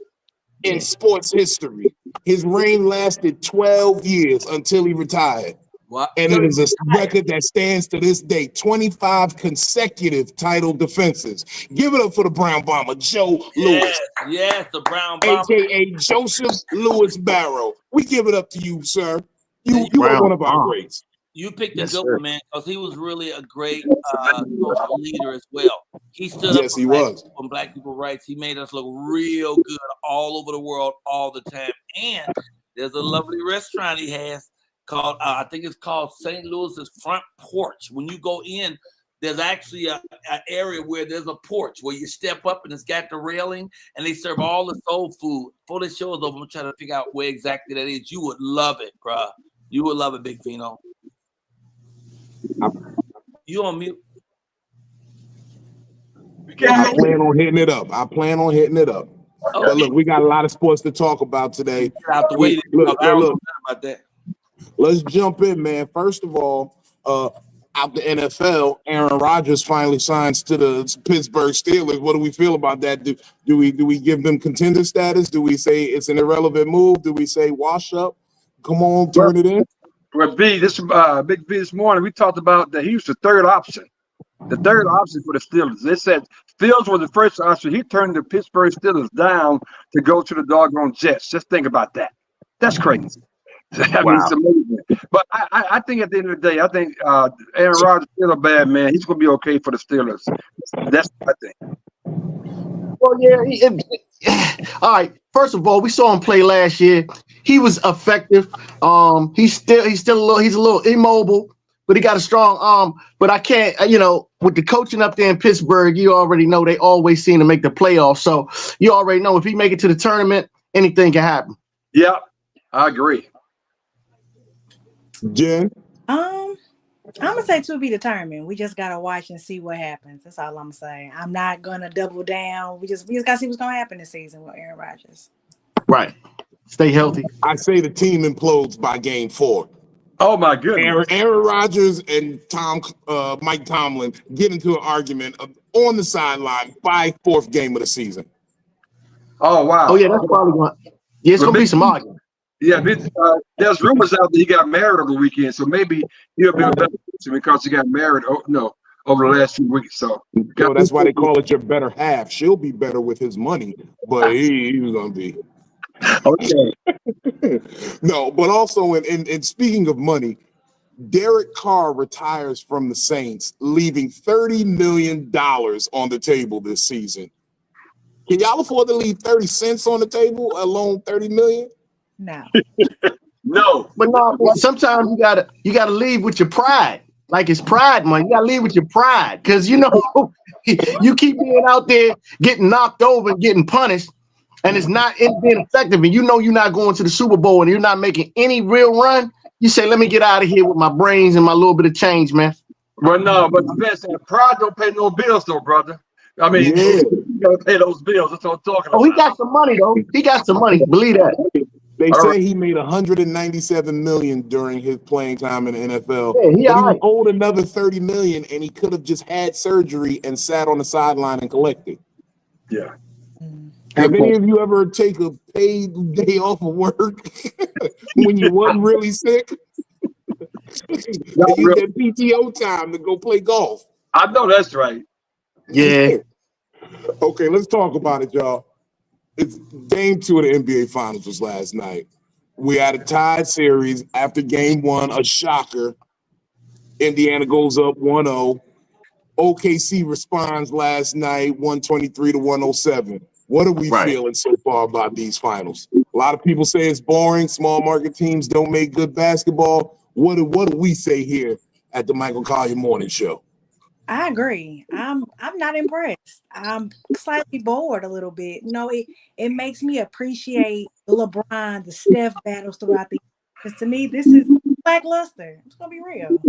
in sports history. His reign lasted 12 years until he retired. What? And it is a record that stands to this day, 25 consecutive title defenses. Give it up for the Brown Bomber, Joe Louis. Yes, the Brown Bomber. AKA Joseph Louis Barrow. We give it up to you, sir. You are one of our greats. You picked a good one, man, because he was really a great social leader as well. He stood up for black people rights. He made us look real good all over the world all the time. And there's a lovely restaurant he has called, I think it's called St. Louis's Front Porch. When you go in, there's actually an area where there's a porch where you step up and it's got the railing and they serve all the soul food. Before the show is over, I'm trying to figure out where exactly that is. You would love it, bro. You would love it, Big Vino. You on mute? I plan on hitting it up. Okay. But look, we got a lot of sports to talk about today. Out the way. Look. About that. Let's jump in, man. First of all, out the NFL, Aaron Rodgers finally signs to the Pittsburgh Steelers. What do we feel about that? Do we give them contender status? Do we say it's an irrelevant move? Do we say wash up? Come on, turn it in. Well, Big B this morning, we talked about that he was the third option. The third option for the Steelers. They said Fields was the first option. He turned the Pittsburgh Steelers down to go to the doggone Jets. Just think about that. That's crazy. I mean, it's amazing. But I think at the end of the day, I think Aaron Rodgers is still a bad man. He's going to be okay for the Steelers. That's what I think. Well, yeah. All right. First of all, we saw him play last year. He was effective. He's a little immobile, but he got a strong arm. But I can't, with the coaching up there in Pittsburgh, you already know they always seem to make the playoffs. So you already know if he make it to the tournament, anything can happen. Yeah, I agree. Jen? I'm gonna say to be determined. We just gotta watch and see what happens. That's all I'm gonna say. I'm not gonna double down. We just gotta see what's gonna happen this season with Aaron Rodgers. Right. Stay healthy. I say the team implodes by game 4. Oh my goodness. Aaron Rodgers and Mike Tomlin get into an argument on the sideline by 4th game of the season. Oh wow. Oh yeah, that's probably going. Yeah, it's gonna be some argument. Yeah, there's rumors out that he got married over the weekend, so maybe he'll be a better person because he got married. Over the last few weeks, so that's why they call it your better half. She'll be better with his money, but he's gonna be. Okay. No, but also in speaking of money, Derek Carr retires from the Saints, leaving $30 million on the table this season. Can y'all afford to leave 30 cents on the table, alone 30 million? No. No. But no, sometimes you gotta leave with your pride. Like it's pride money. You gotta leave with your pride. Cause you keep being out there getting knocked over and getting punished, and it's being effective, and you're not going to the Super Bowl and you're not making any real run. You say, let me get out of here with my brains and my little bit of change, man. Well, no, but the best pride don't pay no bills though, brother. I mean, you gotta pay those bills. That's what I'm talking about. Oh, he got some money though. He got some money. Believe that. They say he made $197 million during his playing time in the NFL. Yeah, he was owed another $30 million, and he could have just had surgery and sat on the sideline and collected. Yeah. Have any of you ever take a paid day off of work when you wasn't really sick? You get PTO time to go play golf. I know that's right. Yeah. Okay, let's talk about it, y'all. It's game 2 of the NBA Finals was last night. We had a tied series after game 1, a shocker. Indiana goes up 1-0. OKC responds last night, 123-107. What are we feeling so far about these finals? A lot of people say it's boring. Small market teams don't make good basketball. What do we say here at the Michael Colyar Morning Show? I agree. I'm not impressed. I'm slightly bored a little bit. It makes me appreciate the LeBron, the Steph battles throughout the year. Because to me, this is lackluster. It's gonna be real.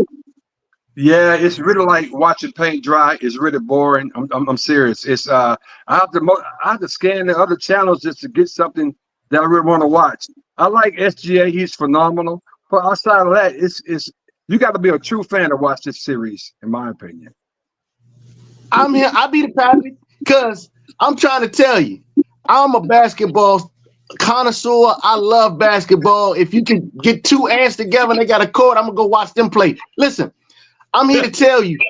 Yeah, it's really like watching paint dry. It's really boring. I'm serious. It's I have to scan the other channels just to get something that I really want to watch. I like SGA. He's phenomenal. But outside of that, it's you got to be a true fan to watch this series, in my opinion. I'm here. I be the pappy because I'm trying to tell you, I'm a basketball connoisseur. I love basketball. If you can get two ants together and they got a court, I'm gonna go watch them play. Listen, I'm here to tell you,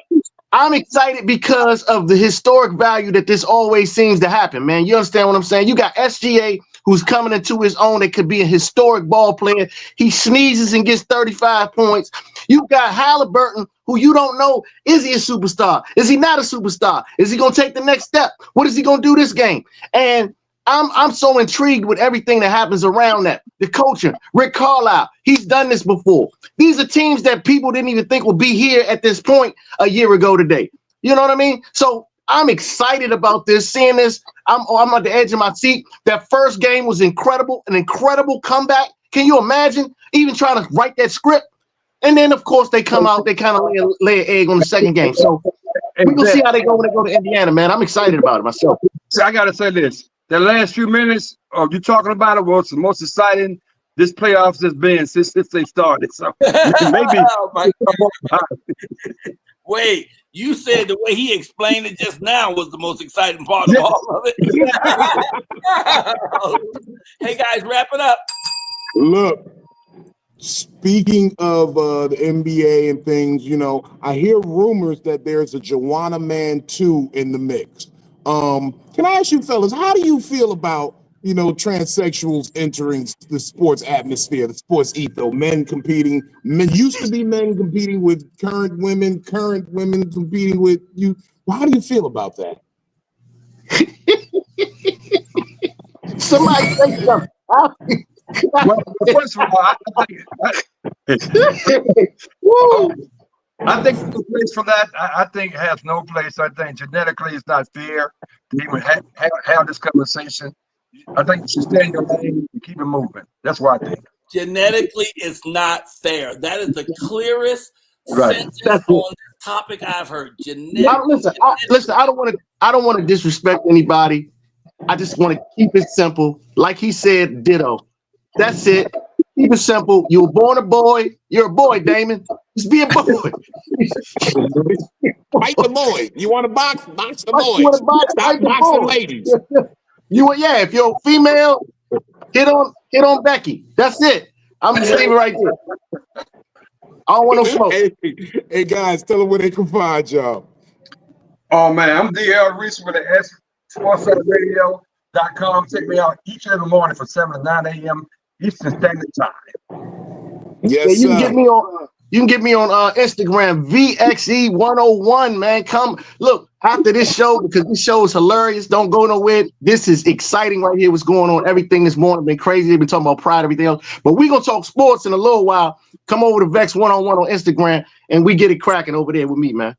I'm excited because of the historic value that this always seems to happen, man. You understand what I'm saying? You got SGA who's coming into his own. That could be a historic ball player. He sneezes and gets 35 points. You got Halliburton, who you don't know, is he a superstar? Is he not a superstar? Is he going to take the next step? What is he going to do this game? And I'm so intrigued with everything that happens around that. The coaching, Rick Carlisle, he's done this before. These are teams that people didn't even think would be here at this point a year ago today. You know what I mean? So I'm excited about this, seeing this. I'm at the edge of my seat. That first game was incredible, an incredible comeback. Can you imagine even trying to write that script? And then, of course, they come out, they kind of lay an egg on the second game. So we're going to see how they go when they go to Indiana, man. I'm excited about it myself. So I got to say this. The last few minutes of you talking about it was the most exciting this playoffs has been since they started. So maybe. Oh my God. Wait, you said the way he explained it just now was the most exciting part of all of it. Hey guys, wrap it up. Look, speaking of the NBA and things, I hear rumors that there's a Joanna Man 2 in the mix. Can I ask you fellas, how do you feel about, transsexuals entering the sports atmosphere, the sports ethos, men used to be men competing with current women competing with you. Well, how do you feel about that? Somebody say something. Well, first of all, I think the place for that, I think has no place. I think genetically it's not fair to even have this conversation. I think you should stay in your lane and keep it moving. That's what I think. Genetically, it's not fair. That is the clearest sentence on this topic I've heard. Listen, I don't want to disrespect anybody. I just want to keep it simple. Like he said, ditto. That's it. Keep it simple. You were born a boy. You're a boy, Damon. Just be a boy. Fight the boy. You want to box? Box the boy. Stop boxing ladies. Yeah, if you're female, hit on Becky. That's it. I'm just leaving right there. I don't want no smoke. Hey guys, tell them where they can find y'all. Oh man, I'm DL Reese with the S SportsRadio.com. Check me out each and every morning from 7 to 9 a.m. Eastern Standard Time. Yes, you sir. can get me on Instagram, VXE101, man. Come look after this show because this show is hilarious. Don't go nowhere. This is exciting right here. What's going on? Everything this morning been crazy. They've been talking about pride, everything else. But we're gonna talk sports in a little while. Come over to Vex 101 on Instagram and we get it cracking over there with me, man.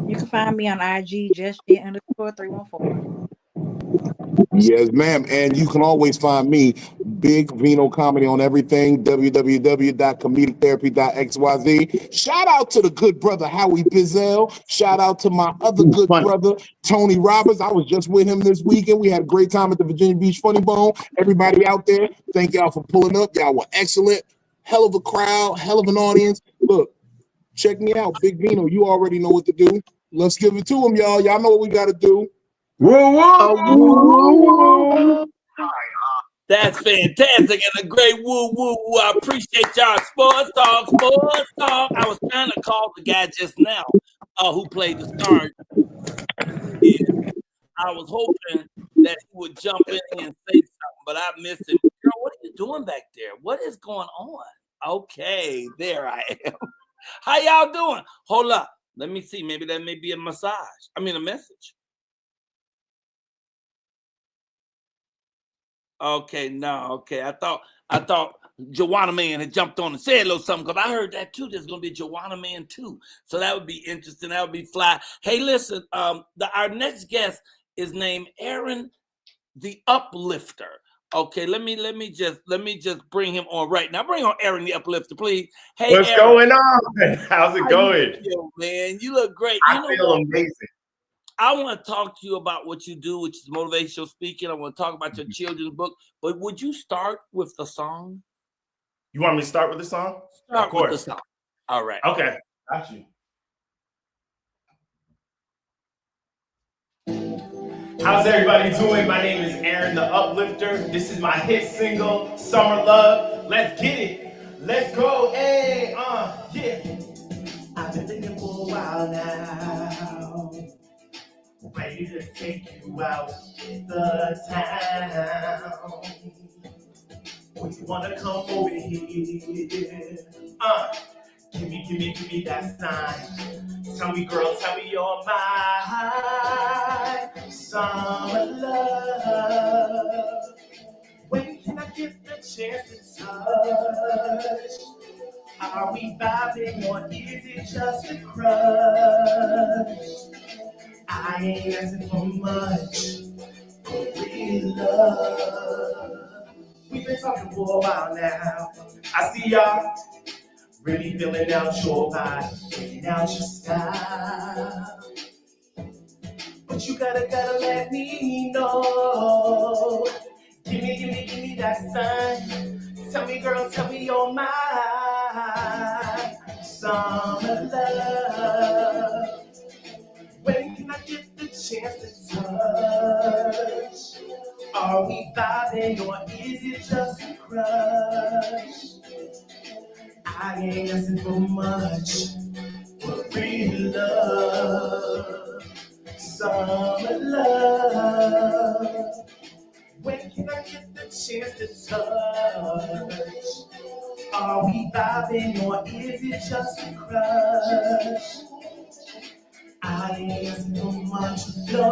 You can find me on IG, just_314. Yes, ma'am. And you can always find me, Big Vino Comedy, on everything, www.comedictherapy.xyz. Shout out to the good brother Howie Bell. Shout out to my other good brother, Tony Roberts. I was just with him this weekend. We had a great time at the Virginia Beach Funny Bone. Everybody out there, thank y'all for pulling up. Y'all were excellent. Hell of a crowd, hell of an audience. Look, check me out, Big Vino. You already know what to do. Let's give it to him, y'all. Y'all know what we got to do. Whoa, whoa. That's fantastic and a great woo woo woo. I appreciate y'all. Sports talk, sports talk. I was trying to call the guy just now who played the star. Yeah. I was hoping that he would jump in and say something, but I missed it. Girl, what are you doing back there? What is going on? Okay, there I am. How y'all doing? Hold up. Let me see. Maybe that may be a massage. I mean, a message. Okay, no, okay. I thought Joanna Man had jumped on and said a little something because I heard that too. There's gonna be Joanna Man too, so that would be interesting. That would be fly. Hey, listen, our next guest is named Aaron the Uplifter. Okay, let me just bring him on right now. Bring on Aaron the Uplifter, please. Hey, what's Aaron, going on? How's it going? You feel, man, you look great. I feel amazing. I want to talk to you about what you do, which is motivational speaking. I want to talk about your children's book. But would you start with the song? You want me to start with the song? Start with the song. All right. Okay. Got you. How's everybody doing? My name is Aaron the Uplifter. This is my hit single, Summer Love. Let's get it. Let's go. Hey, yeah. I've been thinking for a while now. Ready to take you out the town. When you wanna come over here, give me that sign. Tell me, girl, tell me you're my summer love. When can I get the chance to touch? Are we vibing or is it just a crush? I ain't asking for much, but real love. We've been talking for a while now. I see y'all really filling out your vibe, taking out your style. But you gotta let me know. Give me that sign. Tell me, girl, tell me you're my summer love. When can I get the chance to touch? Are we vibing or is it just a crush? I ain't asking for much, but real love, summer love. When can I get the chance to touch? Are we vibing or is it just a crush? I ain't asking for much, no.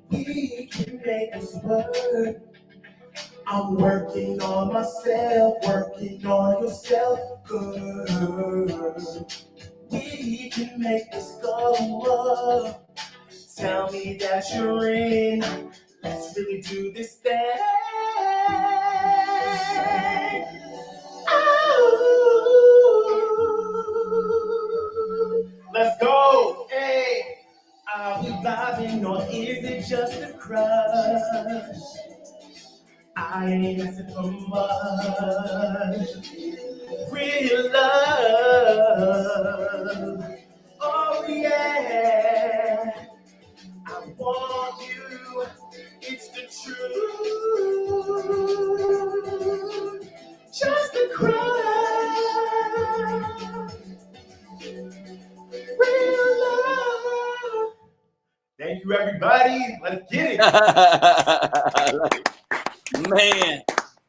We can make this work. I'm working on myself, working on yourself, girl. We can make this go up. Tell me that you're in. Let's really do this thing. Oh, let's go. Hey, are we vibing or is it just a crush? I ain't asking for much. Real love. Oh yeah. want you. It's the truth. Just a cry. Real love. Thank you, everybody. Let's get it. Man.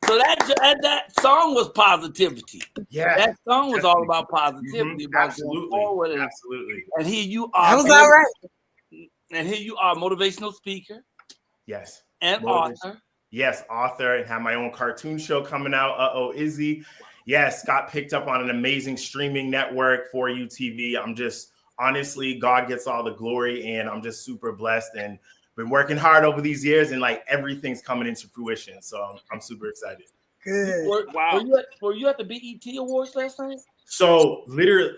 So that song was positivity. Yeah. That song was all about positivity. About Absolutely. going forward Absolutely. And here you are. That was all right. And here you are, motivational speaker. Yes. And author. Yes, author, and have my own cartoon show coming out. Izzy. Yes, got picked up on an amazing streaming network for UTV. I'm just, honestly, God gets all the glory, and I'm just super blessed and been working hard over these years, and like everything's coming into fruition. So I'm super excited. Good. Wow. Were you at the BET Awards last night? So literally,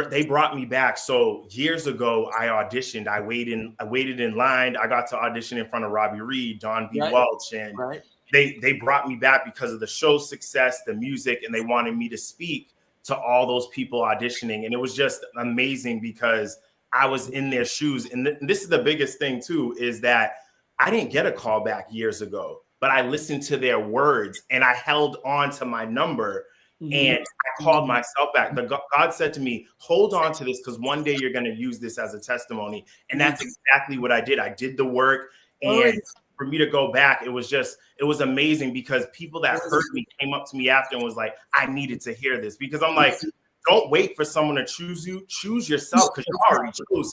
they brought me back. So years ago, I auditioned. I waited in line. I got to audition in front of Robbie Reed, Don B. Welch, and they brought me back because of the show's success, the music, and they wanted me to speak to all those people auditioning. And it was just amazing because I was in their shoes. And this is the biggest thing too, is that I didn't get a call back years ago, but I listened to their words and I held on to my number. And I called myself back. God said to me, hold on to this because one day you're going to use this as a testimony. And that's exactly what I did. I did the work. And for me to go back, it was amazing because people that heard me came up to me after and was like, I needed to hear this. Because I'm like, don't wait for someone to choose you. Choose yourself because you're already chosen.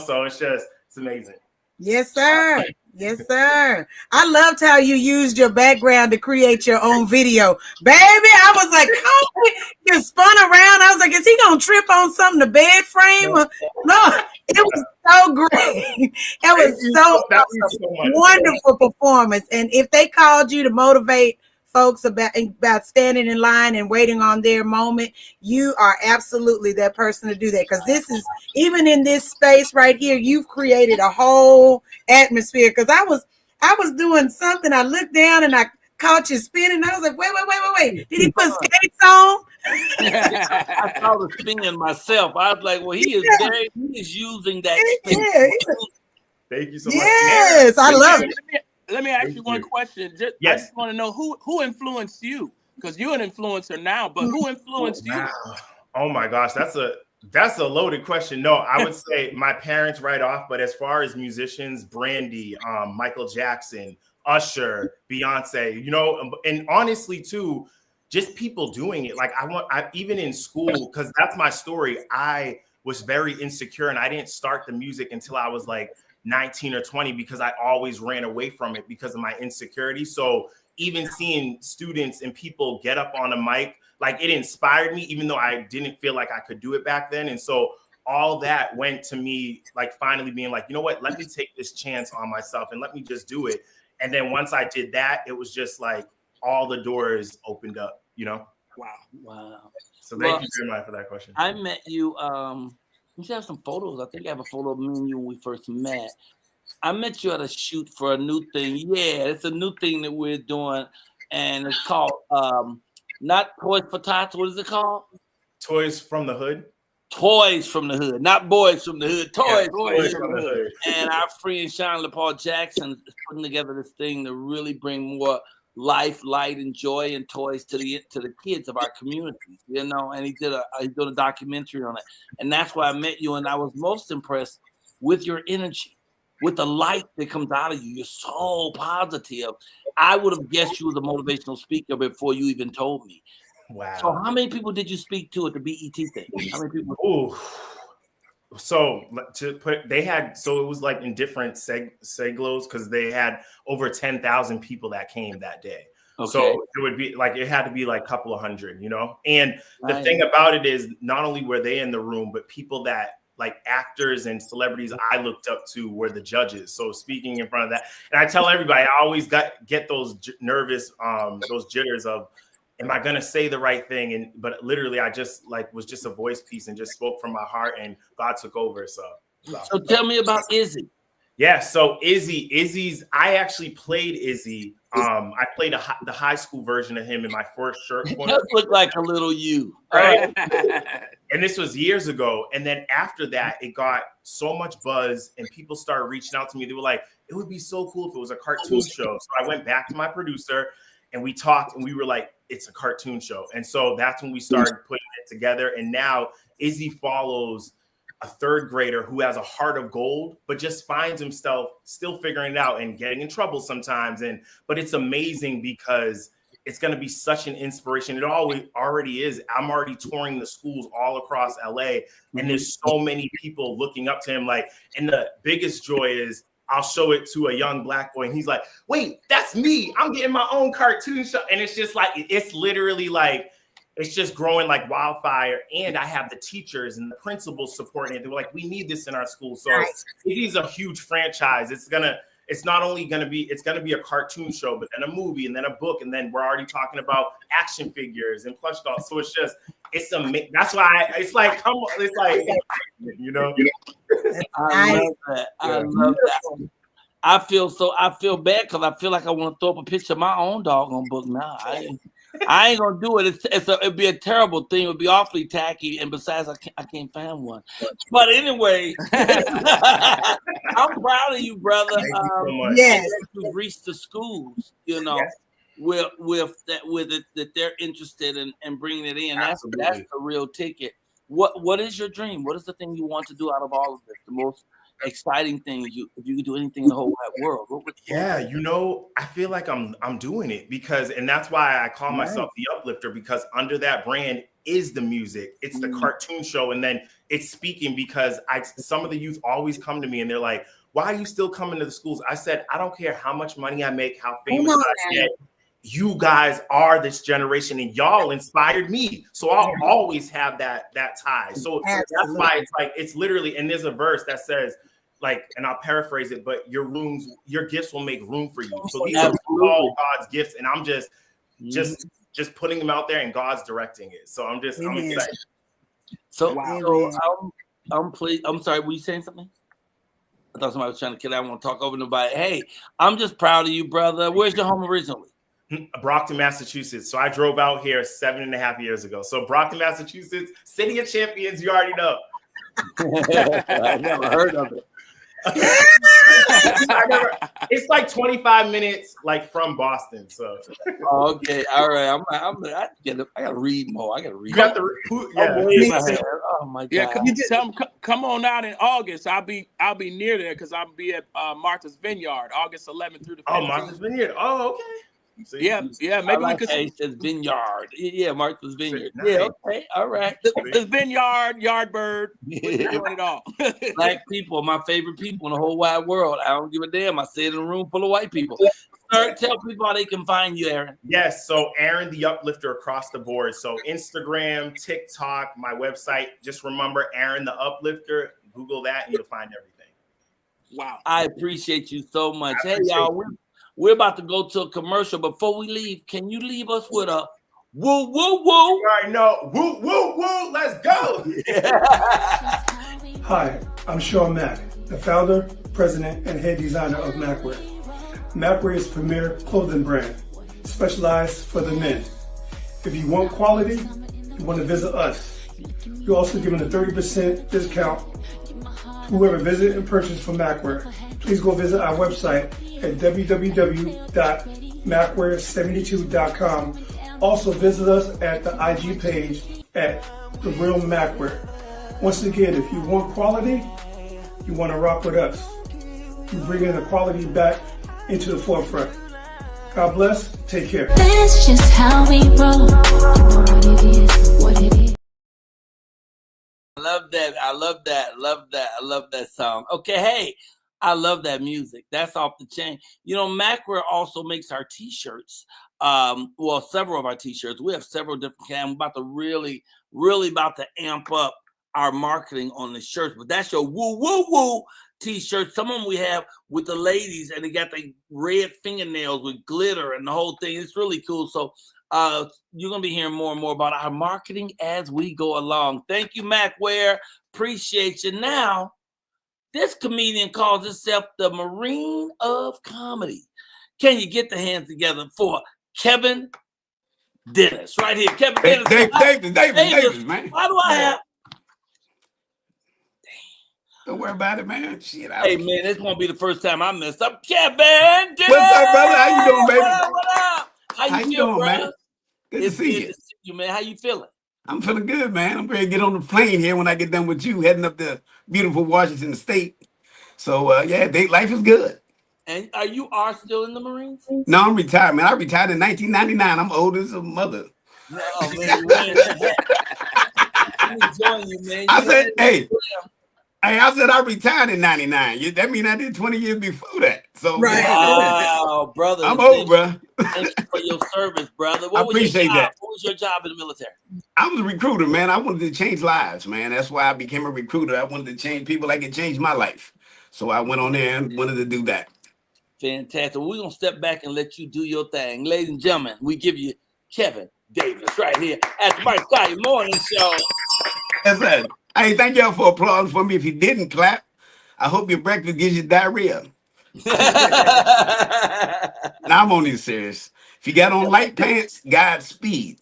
So it's amazing. Yes, sir. Yes, sir. I loved how you used your background to create your own video. Baby, I was like, oh, you spun around. I was like, is he going to trip on something, the bed frame? No, it was so great. It was so wonderful performance. And if they called you to motivate folks about standing in line and waiting on their moment, you are absolutely that person to do that. Because this is, even in this space right here, you've created a whole atmosphere. Because I was doing something, I looked down and I caught you spinning. I was like, wait. Did he put skates on? I saw the spinning myself. I was like, well, he is using that spin. Thank you so much. Yes, I love it. Let me ask you one question. I just want to know who influenced you, because you're an influencer now, but who influenced you? Oh my gosh, that's a loaded question. No, I would say my parents right off, but as far as musicians, Brandy, Michael Jackson, Usher, Beyonce, and honestly too, just people doing it. Like even in school, because that's my story. I was very insecure and I didn't start the music until I was like 19 or 20 because I always ran away from it because of my insecurity. So even seeing students and people get up on a mic, like it inspired me, even though I didn't feel like I could do it back then. And so all that went to me, like finally being like, you know what, let me take this chance on myself and let me just do it. And then once I did that, it was just like all the doors opened up, Wow. So thank you very much for that question. I met you, you should have some photos. I think I have a photo of me and you when we first met. I met you at a shoot for a new thing. Yeah, it's a new thing that we're doing. And it's called not Toys for Tots. What is it called? Toys from the Hood. Toys from the Hood, not Boys from the Hood. Toys from the Hood. And our friend Sean LaPaul Jackson is putting together this thing to really bring more life, light, and joy and toys to the kids of our community, and he's doing a documentary on it. And that's why I met you, and I was most impressed with your energy, with the light that comes out of you. You're so positive. I would have guessed you was a motivational speaker before you even told me. Wow. So how many people did you speak to at the BET thing? How many people? Ooh. So it was like in different seglos because they had over 10,000 people that came that day. Okay. So it would be like, it had to be like a couple of hundred, and the thing about it is not only were they in the room, but people that like actors and celebrities I looked up to were the judges. So speaking in front of that, and I tell everybody, I always get those nervous, those jitters of, am I going to say the right thing? But literally I just was just a voice piece and just spoke from my heart and God took over. So tell me about Izzy. Yeah. So I actually played Izzy I played the high school version of him in my first shirt. It does look like a little you. Right? And this was years ago. And then after that, it got so much buzz and people started reaching out to me. They were like, it would be so cool if it was a cartoon show. So I went back to my producer and we talked and we were like, it's a cartoon show. And so that's when we started putting it together. And now Izzy follows a third grader who has a heart of gold, but just finds himself still figuring it out and getting in trouble sometimes. But it's amazing because it's going to be such an inspiration. It already is. I'm already touring the schools all across LA, and there's so many people looking up to him. And the biggest joy is I'll show it to a young Black boy, and he's like, "Wait, that's me! I'm getting my own cartoon show." And it's just it's literally it's just growing like wildfire. And I have the teachers and the principals supporting it. They're like, we need this in our school. So it is a huge franchise. It's not only going to be, it's going to be a cartoon show, but then a movie and then a book. And then we're already talking about action figures and plush dolls. So it's that's why it's like, come on, it's like, I love that. I love that. I feel bad because I feel like I want to throw up a picture of my own doggone book now. I ain't gonna do it. It'd be a terrible thing. It would be awfully tacky. And besides, I can't find one. But anyway, I'm proud of you, brother. Yes, you've reached the schools. With that they're interested in bringing it in. That's the real ticket. What is your dream? What is the thing you want to do out of all of this? The most exciting thing if you could do anything in the whole wide world? I feel like I'm doing it and that's why I call myself the Uplifter, because under that brand is the music. It's the cartoon show, and then it's speaking because some of the youth always come to me and they're like, why are you still coming to the schools? I said, I don't care how much money I make, how famous I get. You guys are this generation and y'all inspired me. So I'll always have that tie. So that's why it's literally, and there's a verse that says, and I'll paraphrase it, but your gifts will make room for you. So these are all God's gifts, and I'm just putting them out there, and God's directing it. So I'm excited. I'm sorry, were you saying something? I thought somebody was trying to kill. I don't want to talk over nobody. Hey, I'm just proud of you, brother. Where's your home originally? Brockton, Massachusetts. So I drove out here 7.5 years ago. So Brockton, Massachusetts, City of Champions, you already know. I never heard of it. It's like 25 minutes from Boston. So okay, all right. I gotta read more. I gotta read. Oh my God! Come on out in August. I'll be near there because I'll be at Martha's Vineyard, August 11th through the 15th. Oh, Martha's Vineyard. Oh, okay. Yeah. Maybe we could. It says Vineyard. Yeah, Martha's Vineyard. Nice. Yeah, okay, all right. The Vineyard, Yardbird, we're doing it all. Black people are my favorite people in the whole wide world. I don't give a damn. I sit in a room full of white people. Sir, tell people how they can find you, Aaron. Yes, so Aaron the Uplifter across the board. So Instagram, TikTok, my website. Just remember Aaron the Uplifter. Google that and you'll find everything. Wow. I appreciate you so much. Hey, y'all. We're about to go to a commercial. Before we leave, can you leave us with a woo, woo, woo? All right, no. Woo, woo, woo. Let's go. Hi, I'm Sean Mack, the founder, president, and head designer of Macwear. Macwear is a premier clothing brand, specialized for the men. If you want quality, you want to visit us. You're also given a 30% discount to whoever visit and purchase from Macwear. Please go visit our website at www.macwear72.com. Also visit us at the IG page at The Real Macwear. Once again, if you want quality, you want to rock with us. You bring in the quality back into the forefront. God bless. Take care. That's just how we roll. You know what it is, what it is. I love that. I love that song. Okay, hey, I love that music. That's off the chain. Macwear also makes our t-shirts. Several of our t-shirts. We have several different kinds. I'm about to really about to amp up our marketing on the shirts. But that's your woo woo woo t-shirts. Some of them we have with the ladies, and they got the red fingernails with glitter and the whole thing. It's really cool. So you're gonna be hearing more and more about our marketing as we go along. Thank you, Macwear. Appreciate you. Now, this comedian calls himself the Marine of Comedy. Can you get the hands together for Kevin Dennis? Right here. Kevin Dennis. Davis, man. Why do I have? Don't worry about it, man. Shit, Hey, man, it's going to be the first time I messed up. Kevin Dennis. What's up, brother? How you doing, baby? What up? How you doing, bro? man? Good to see you, man. How you feeling? I'm feeling good, man. I'm ready to get on the plane here when I get done with you, heading up to beautiful Washington State. So, yeah, life is good. And you still in the Marines? No, I'm retired, man. I retired in 1999. I'm old as a mother. Oh, man. I'm enjoying you, man. I said I retired in 99. That means I did 20 years before that. So, right. Wow, brother. I'm old, bro. Thank you for your service, brother. I appreciate that. What was your job in the military? I was a recruiter, man. I wanted to change lives, man. That's why I became a recruiter. I wanted to change people like it changed my life. So I went on there and wanted to do that. Fantastic. We're going to step back and let you do your thing. Ladies and gentlemen, we give you Kevin Davis right here at the Mike Collier Morning Show. That's it. Hey, thank y'all for applauding for me. If you didn't clap, I hope your breakfast gives you diarrhea. Now, I'm only serious. If you got on light pants, Godspeed.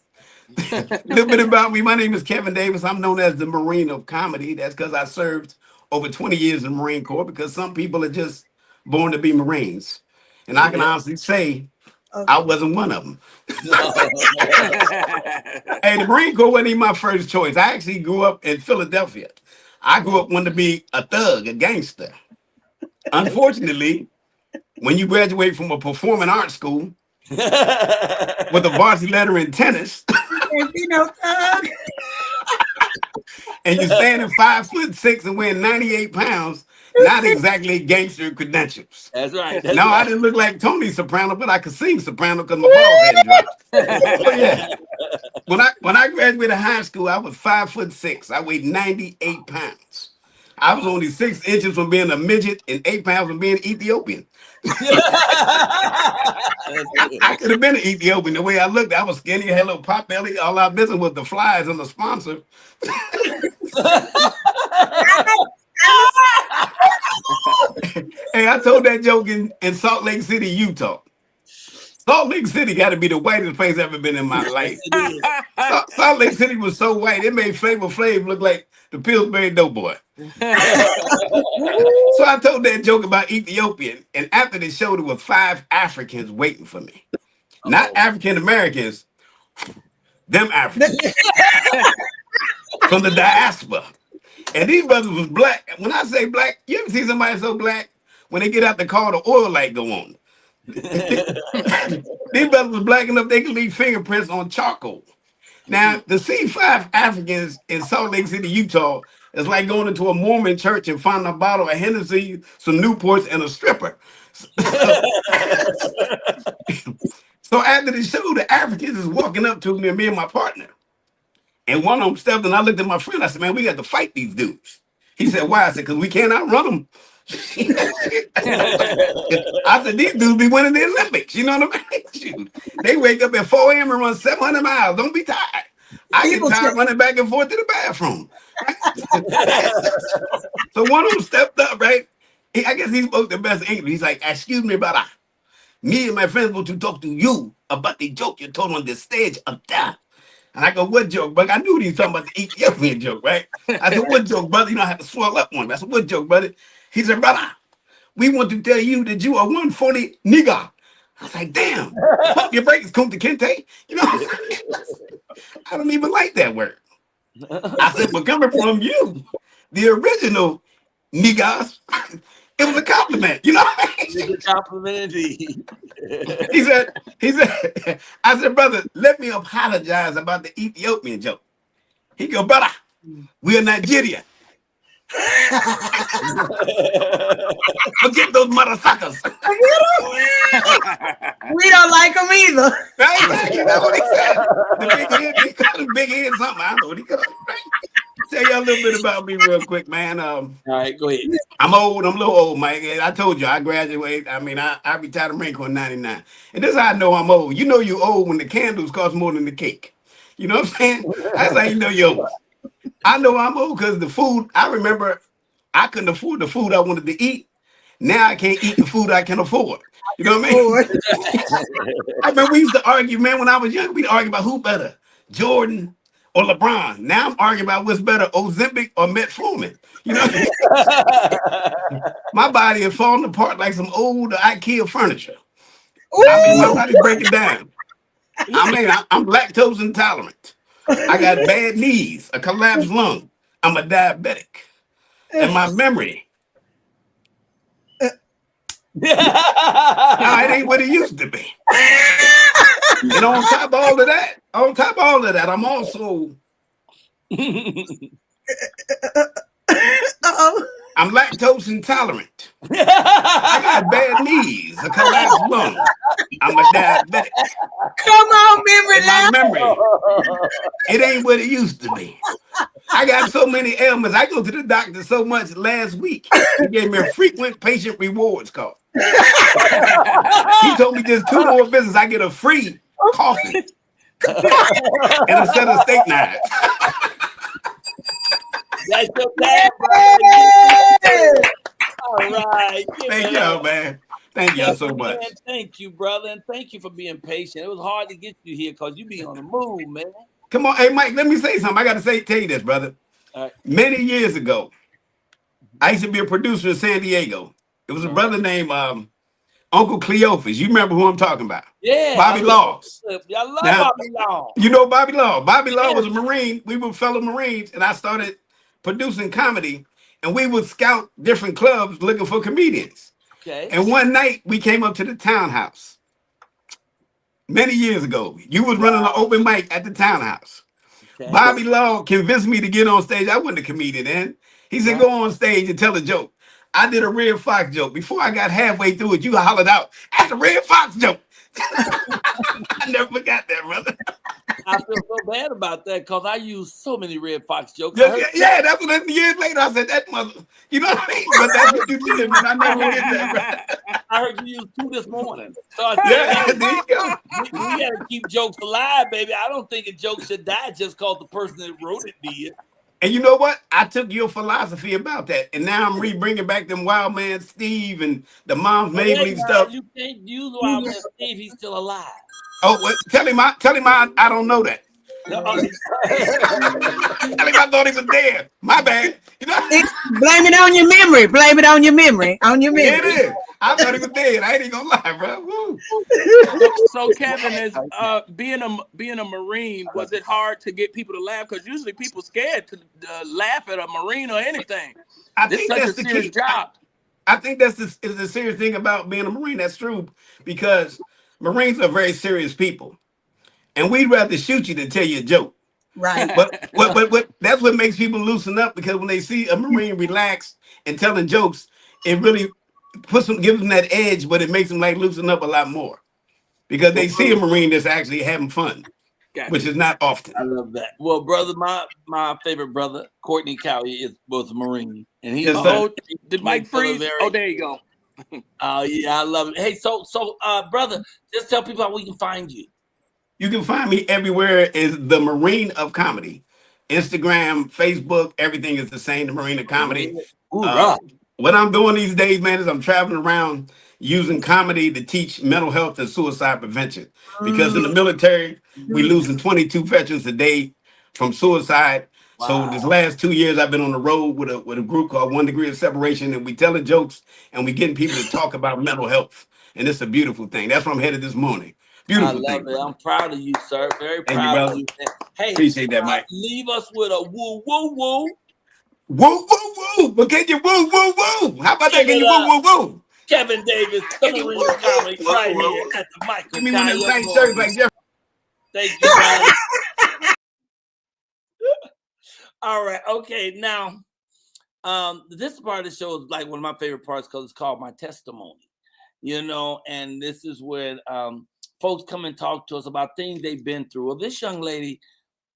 A little bit about me. My name is Kevin Davis. I'm known as the Marine of Comedy. That's because I served over 20 years in the Marine Corps, because some people are just born to be Marines. And I can honestly say I wasn't one of them. Hey, the Marine Corps wasn't even my first choice. I actually grew up in Philadelphia. I grew up wanting to be a thug, a gangster. Unfortunately, when you graduate from a performing arts school with a varsity letter in tennis, and you're standing 5'6" and weighing 98 pounds, not exactly gangster credentials. That's right. I didn't look like Tony Soprano, but I could sing soprano because my balls hadn't dropped. So yeah, when I graduated high school, I was 5'6". I weighed 98 pounds. I was only 6 inches from being a midget and 8 pounds from being Ethiopian. I could have been an Ethiopian. The way I looked, I was skinny, had a little pot belly. All our business was the flies and the sponsor. Hey, I told that joke in Salt Lake City, Utah. Salt Lake City got to be the whitest place I've ever been in my life. Salt Lake City was so white, it made Flavor Flav look like the Pillsbury Doughboy. So I told that joke about Ethiopian, and after the show, there were 5 Africans waiting for me. Not African Americans, them Africans. From the diaspora. And these brothers was black. When I say black, you ever see somebody so black? When they get out the car, the oil light go on. These brothers was black enough they could leave fingerprints on charcoal. Now, to see 5 Africans in Salt Lake City, Utah, is like going into a Mormon church and finding a bottle of Hennessy, some Newports, and a stripper. So after the show, the Africans is walking up to me and my partner. And one of them stepped, and I looked at my friend. I said, man, we got to fight these dudes. He said, why? I said, because we can't outrun them. I said, these dudes be winning the Olympics. You know what I mean? Shoot. They wake up at 4 a.m. and run 700 miles. Don't be tired. I get tired running back and forth to the bathroom. So one of them stepped up, right? I guess he spoke the best English. He's like, excuse me, brother. Me and my friends want to talk to you about the joke you told on the stage up there. And I go, what joke, brother? I knew he was talking about the Ethiopian joke, right? I said, what joke, brother? You know, I have to swell up one. I said, what joke, brother? He said, brother, we want to tell you that you are 140 nigga. I was like, damn, pump your brakes, Kunta Kinte. You know, I don't even like that word. I said, but coming from you, the original niggas, it was a compliment. You know what I mean? It's a compliment indeed. He said, I said, brother, let me apologize about the Ethiopian joke. He go, brother, we are Nigeria. Forget those motherfuckers. We don't like them either. Exactly, that's what he said. The big head, he called him big head something. I don't know what he called him. Tell y'all a little bit about me real quick, man. All right, go ahead. I'm old. I'm a little old, Mike. I told you I graduated. I mean, I retired from Marine Corps in 99. And this is how I know I'm old. You know you old when the candles cost more than the cake. You know what I'm saying? That's how you know you're old. I know I'm old because the food, I remember I couldn't afford the food I wanted to eat. Now I can't eat the food I can afford. You know what I mean? I remember we used to argue, man, when I was young, we'd argue about who better, Jordan or LeBron. Now I'm arguing about what's better, Ozempic or Metformin. You know what I mean? My body is falling apart like some old IKEA furniture. I mean, my body's breaking down. I mean, I'm lactose intolerant. I got bad knees, a collapsed lung. I'm a diabetic. And my memory, it ain't what it used to be. And on top of all of that, I'm also I'm lactose intolerant. I got bad knees, a collapsed lung. I'm a diabetic. Come on, memory. My memory, it ain't what it used to be. I got so many ailments. I go to the doctor so much last week. He gave me a frequent patient rewards card. He told me just 2 more visits, I get a free coffee and a set of steak knives. That's your dad, all right. Thank y'all, man. Thank y'all so much. Man, thank you, brother, and thank you for being patient. It was hard to get you here because you be on the move, man. Come on, hey Mike, let me say something. I got to tell you this, brother. Right. Many years ago, I used to be a producer in San Diego. It was a brother named Uncle Cleophas. You remember who I'm talking about? Yeah, Bobby Laws. I love Bobby Laws. You know Bobby Law. Bobby Law was a Marine. We were fellow Marines, and I started producing comedy, and we would scout different clubs looking for comedians. Okay. And one night we came up to the townhouse. Many years ago, you was running an open mic at the townhouse. Okay. Bobby Law convinced me to get on stage. I wasn't a comedian then. He said, go on stage and tell a joke. I did a Red Fox joke. Before I got halfway through it, you hollered out, that's a Red Fox joke. I never forgot that, brother. I feel so bad about that because I use so many Red Fox jokes. Yeah, that's what years later I said, that mother, you know what I mean? But that's what you did, man. I never forget that, bro. I heard you use 2 this morning. So there you go. We got to keep jokes alive, baby. I don't think a joke should die just because the person that wrote it did. And you know what? I took your philosophy about that, and now I'm bringing back them Wild Man Steve and the Mom's Maybelline stuff. You can't use Wild Man Steve. He's still alive. Oh, well, tell him I don't know that. Tell him I thought he was dead. My bad. You know? Blame it on your memory. Blame it on your memory. On your memory. Yeah, it is. I thought he was dead. I ain't even gonna lie, bro. Woo. So Kevin, is being a Marine, was it hard to get people to laugh? Because usually people scared to laugh at a Marine or anything. I think that's the key job. I think that's the serious thing about being a Marine. That's true, because Marines are very serious people, and we'd rather shoot you than tell you a joke. Right. But that's what makes people loosen up, because when they see a Marine relaxed and telling jokes, it really gives them that edge, but it makes them like loosen up a lot more, because they see a Marine that's actually having fun, which is not often. I love that. Well, brother, my favorite brother, Courtney Cowie, was a Marine, and he did Mike freeze? Oh, there you go. Oh yeah, I love it. Hey, so brother, just tell people how we can find you. You can find me everywhere is the Marine of Comedy. Instagram, Facebook, everything is the same, the Marine of Comedy. What I'm doing these days, man, is I'm traveling around using comedy to teach mental health and suicide prevention. Because in the military, we losing 22 veterans a day from suicide. Wow. So this last 2 years, I've been on the road with a group called 1 Degree of Separation, and we telling jokes and we getting people to talk about mental health. And it's a beautiful thing. That's where I'm headed this morning. Beautiful thing. Brother. I'm proud of you, sir. Very Thank proud you, of you. Hey, appreciate that, Mike. Leave us with a woo, woo, woo. Woo, woo, woo. But can you woo, woo, woo? How about that? Can you woo, woo, woo? Kevin Davis, coming with the comedy right here at the Michael. Give me one of them tight shirts like Jeff. Thank you, guys. All right. Okay. Now, this part of the show is like one of my favorite parts because it's called My Testimony. You know, and this is when folks come and talk to us about things they've been through. Well, this young lady,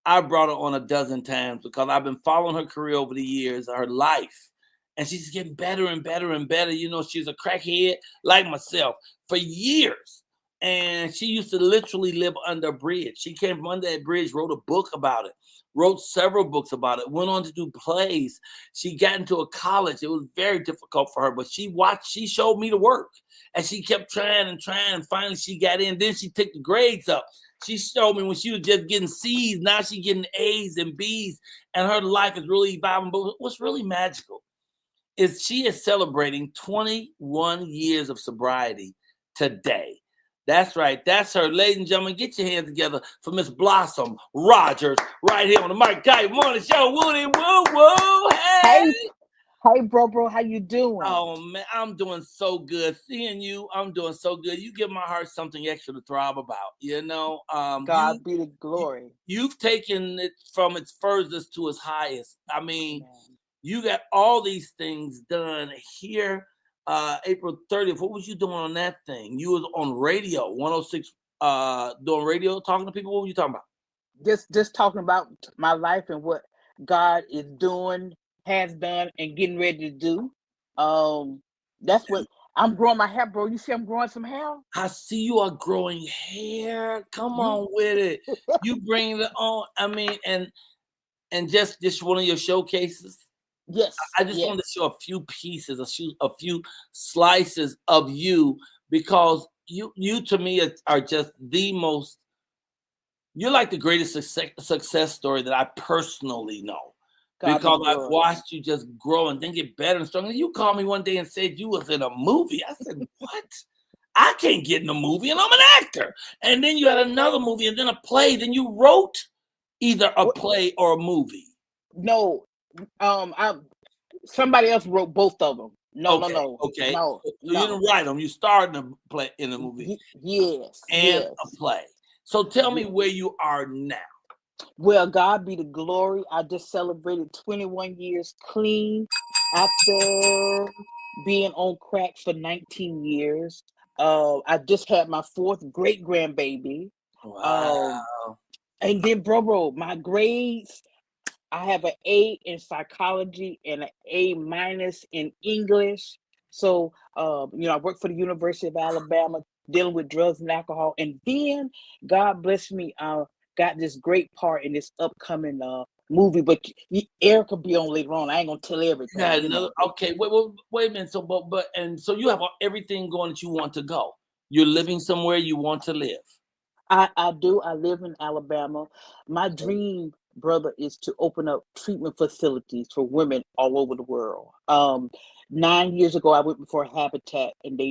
I brought her on a dozen times because I've been following her career over the years, her life, and she's getting better and better and better. You know, she's a crackhead like myself for years. And she used to literally live under a bridge. She came from under that bridge, wrote a book about it, wrote several books about it, went on to do plays. She got into a college. It was very difficult for her, but she showed me the work. And she kept trying, and finally she got in. Then she took the grades up. She showed me when she was just getting C's, now she's getting A's and B's, and her life is really evolving. But what's really magical is she is celebrating 21 years of sobriety today. That's right. That's her. Ladies and gentlemen, get your hands together for Miss Blossom Rogers right here on the Mike Guy Morning Show. Woody, woo, woo. Hey. Hey, bro, how you doing? Oh, man, I'm doing so good. Seeing you, I'm doing so good. You give my heart something extra to throb about, you know? God be the glory. You've taken it from its furthest to its highest. I mean, you got all these things done here. April 30th, what was you doing on that thing? You was on radio, 106, doing radio, talking to people. What were you talking about? Just talking about my life and what God is doing, has done, and getting ready to do. That's what I'm growing my hair, bro. You see, I'm growing some hair. I see you are growing hair. Come on with it. You bring it on. I mean, and just one of your showcases. Yes, I just wanted to show a few pieces, a few slices of you, because you to me are just the most. You're like the greatest success story that I personally know, because I've watched you just grow and then get better and stronger. You called me one day and said you was in a movie. I said, what? I can't get in a movie, and I'm an actor. And then you had another movie, and then a play. Then you wrote either a play or a movie. No. Somebody else wrote both of them. No. Okay. No. You didn't write them. You starred in a play, in a movie. Yes. And a play. So tell me where you are now. Well, God be the glory. I just celebrated 21 years clean after being on crack for 19 years. I just had my 4th great grandbaby. Wow. And then, bro, my grades. I have an A in psychology and an A- in English. So, I work for the University of Alabama dealing with drugs and alcohol. And then God bless me, got this great part in this upcoming movie. But Eric will be on later on. I ain't gonna tell everything. Okay, wait a minute. So you have everything going that you want to go. You're living somewhere you want to live. I do. I live in Alabama. My dream, brother, is to open up treatment facilities for women all over the world. 9 years ago, I went before Habitat, and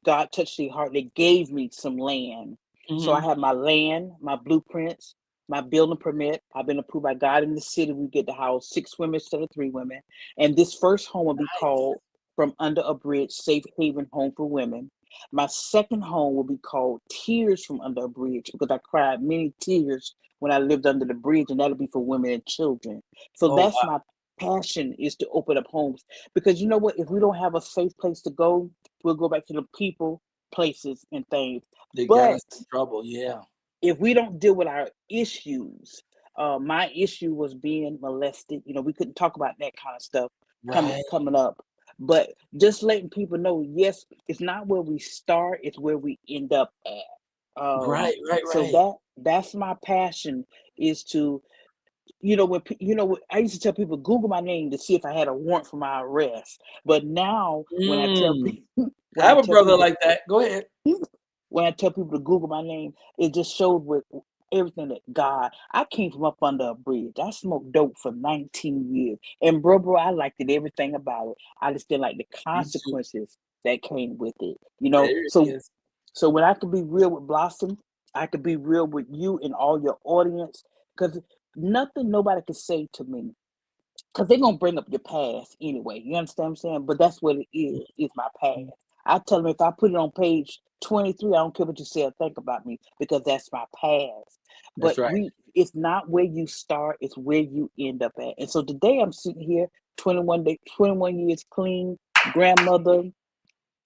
God touched their heart. They gave me some land. So I have my land, my blueprints, my building permit. I've been approved by God in the city. We get to house 6 women instead of 3 women. And this first home will be called From Under a Bridge, Safe Haven Home for Women. My second home will be called Tears from Under a Bridge, because I cried many tears when I lived under the bridge, and that'll be for women and children. So that's my passion, is to open up homes. Because you know what? If we don't have a safe place to go, we'll go back to the people, places, and things. They got us in trouble, yeah. If we don't deal with our issues, my issue was being molested. We couldn't talk about that kind of stuff coming up. But just letting people know, yes, it's not where we start, it's where we end up at. Right. So that's my passion, is to, I used to tell people, Google my name to see if I had a warrant for my arrest. But now when I tell people, I have a brother like that. Go ahead. When I tell people to Google my name, it just showed with everything that I came from up under a bridge. I smoked dope for 19 years. And bro, I liked it, everything about it. I just didn't like the consequences that came with it. So when I could be real with Blossom, I could be real with you and all your audience, because nobody could say to me, because they're going to bring up your past anyway. You understand what I'm saying? But that's what it is my past. I tell them, if I put it on page 23, I don't care what you say or think about me, because that's my past. But it's not where you start, it's where you end up at. And so today I'm sitting here, 21 years clean, grandmother,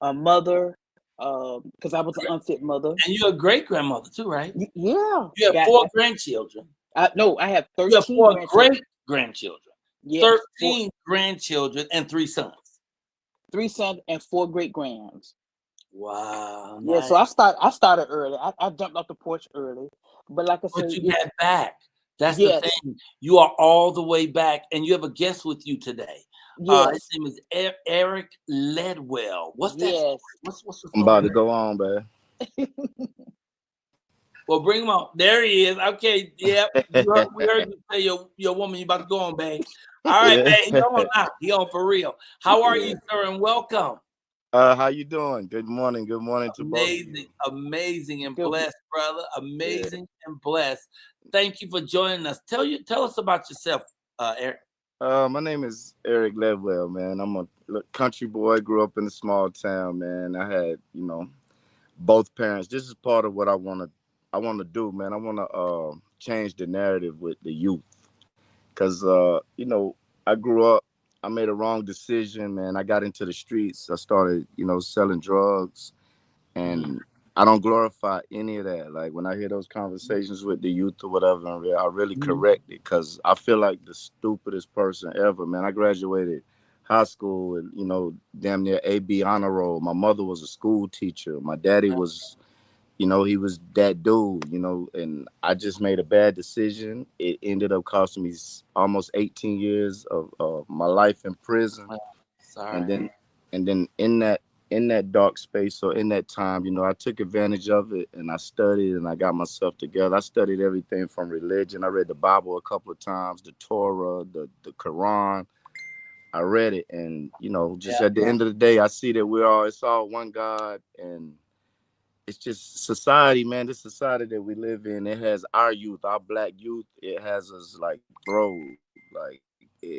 a mother, because I was an unfit mother. And you're a great grandmother too, right? Yeah. You have 4 grandchildren. No, I have 13. You have 4 great grandchildren. Yes, 13 grandchildren and 3 sons. 3 sons and 4 great grands. Wow, Yeah, nice. so I started early. I jumped off the porch early, but like I said, But you got back. That's the yes, thing. You are all the way back, and you have a guest with you today. His yes, name is Eric Ledwell. What's that story? yes. What's the I'm about story? to go on, man. Well, bring him on. There he is. Okay, yep. We heard you say your woman. You about to go on, babe. All right, Yeah. man. He on now. He on for real. How are Yeah. you, sir? And welcome. How you doing? Good morning. Good morning to both of Amazing, you. amazing, and Good. blessed, brother. Yeah. Amazing and blessed. Thank you for joining us. Tell us about yourself, Eric. My name is Eric Ledwell, man. I'm a country boy. Grew up in a small town, man. I had, both parents. This is part of what I want to do, man. I want to change the narrative with the youth, cause I grew up. I made a wrong decision, man. I got into the streets. I started, selling drugs, and I don't glorify any of that. Like when I hear those conversations with the youth or whatever, I really correct it because I feel like the stupidest person ever, man. I graduated high school and damn near AB honor roll. My mother was a school teacher. My daddy was, he was that dude, and I just made a bad decision. It ended up costing me almost 18 years of my life in prison, and Sorry. then in that dark space or in that time, I took advantage of it and I studied and I got myself together. I studied everything from religion. I read the Bible a couple of times, the Torah, the Quran. I read it, and just Yeah. at the end of the day, I see that it's all one God, and it's just society, man. This society that we live in, it has our youth, our black youth. It has us like, bro, like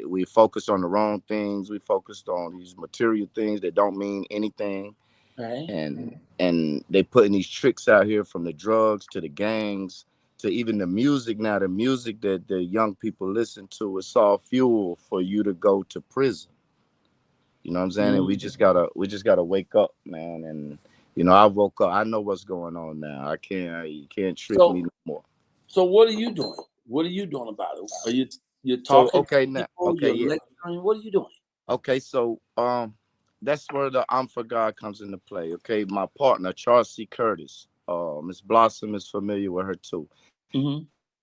we focused on the wrong things. We focused on these material things that don't mean anything, Right. and they putting these tricks out here, from the drugs to the gangs to even the music. Now, the music that the young people listen to, it's all fuel for you to go to prison. You know what I'm saying? And we just gotta wake up, man. And I woke up. I know what's going on now. You can't trick me no more. So what are you doing? What are you doing about it? Are you're So talking to people? okay, You're yeah. lecturing? What are you doing? Okay, so that's where the I'm for God comes into play. Okay, my partner, Charles C. Curtis. Miss Blossom is familiar with her too.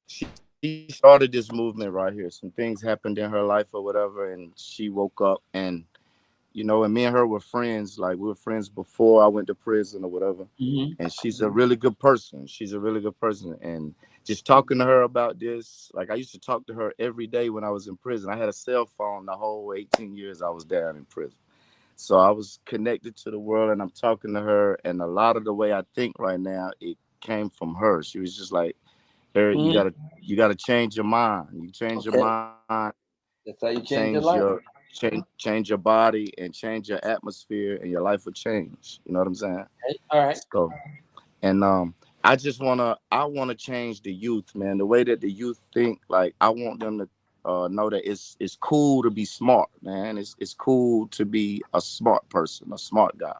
She started this movement right here. Some things happened in her life or whatever, and she woke up, and and me and her were friends. Like, we were friends before I went to prison or whatever. And she's a really good person. She's a really good person. And just talking to her about this, like, I used to talk to her every day when I was in prison. I had a cell phone the whole 18 years I was down in prison. So I was connected to the world, and I'm talking to her. And a lot of the way I think right now, it came from her. She was just like, Eric, you gotta change your mind. You change your Okay. mind, That's how you change your change life. change your body and change your atmosphere, and your life will change. You know what I'm saying? Okay. All right. So, and I wanna change the youth, man. The way that the youth think, like, I want them to know that it's cool to be smart, man. It's cool to be a smart person, a smart guy.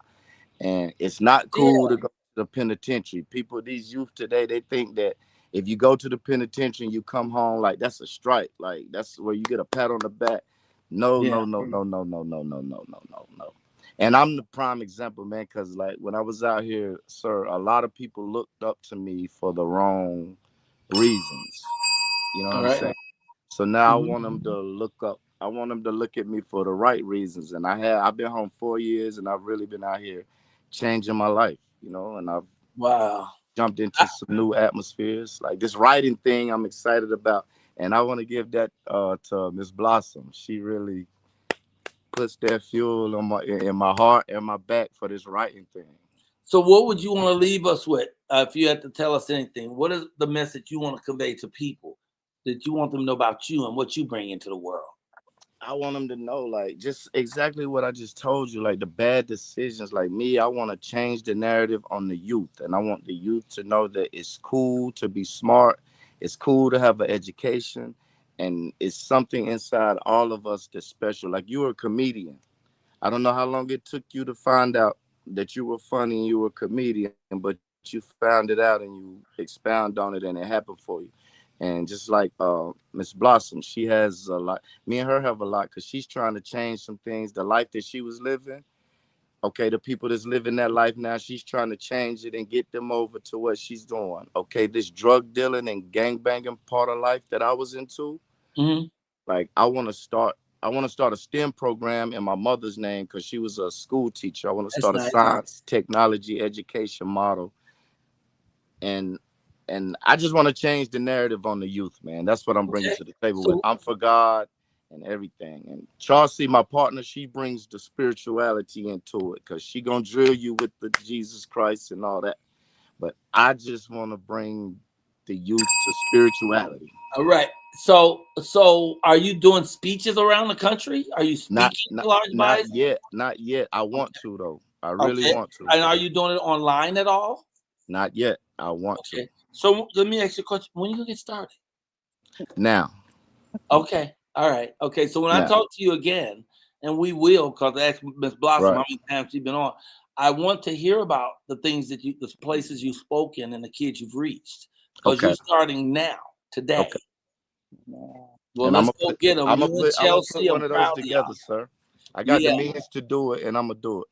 And it's not cool to go to the penitentiary. People, these youth today, they think that if you go to the penitentiary and you come home, like, that's a strike. Like, that's where you get a pat on the back. No, Yeah. no, no, no, no, no, no, no, no, no, no, no. And I'm the prime example, man, because, like, when I was out here, sir, a lot of people looked up to me for the wrong reasons. You know what All I'm right. saying? So now I want them to look up. I want them to look at me for the right reasons. And I've been home 4 years, and I've really been out here changing my life, and I've Wow. jumped into some new atmospheres. Like this writing thing, I'm excited about, and I want to give that to Miss Blossom. She really puts that fuel in my heart and my back for this writing thing. So what would you want to leave us with if you had to tell us anything? What is the message you want to convey to people that you want them to know about you and what you bring into the world? I want them to know, like, just exactly what I just told you, like the bad decisions. Like me, I want to change the narrative on the youth, and I want the youth to know that it's cool to be smart, it's cool to have an education, and it's something inside all of us that's special. Like, you were a comedian. I don't know how long it took you to find out that you were funny and you were a comedian, but you found it out and you expound on it, and it happened for you. And just like Miss Blossom, she has a lot. Me and her have a lot because she's trying to change some things. The life that she was living, Okay, the people that's living that life now, she's trying to change it and get them over to what she's doing. Okay, this drug dealing and gangbanging part of life that I was into, like I want to start a STEM program in my mother's name because she was a school teacher. I want to start a science, technology, education model, and I just want to change the narrative on the youth, man. That's what I'm bringing to the table with. I'm for God and everything. And Chelsea, my partner, she brings the spirituality into it because she gonna drill you with the Jesus Christ and all that. But I just want to bring the youth to spirituality. All right. So are you doing speeches around the country? Are you speaking to large bodies? Not yet. I want to though. I really want to. And are you doing it online at all? Not yet. I want to. So let me ask you a question. When you gonna get started? Now. Okay. All right. Okay. So when I talk to you again, and we will, because I asked Miss Blossom how many times she's been on, I want to hear about the things that the places you've spoken and the kids you've reached. Because you're starting now, today. Okay. Well, let's go get them. I'm gonna put one of those together, sir. I got the means to do it, and I'm gonna do it.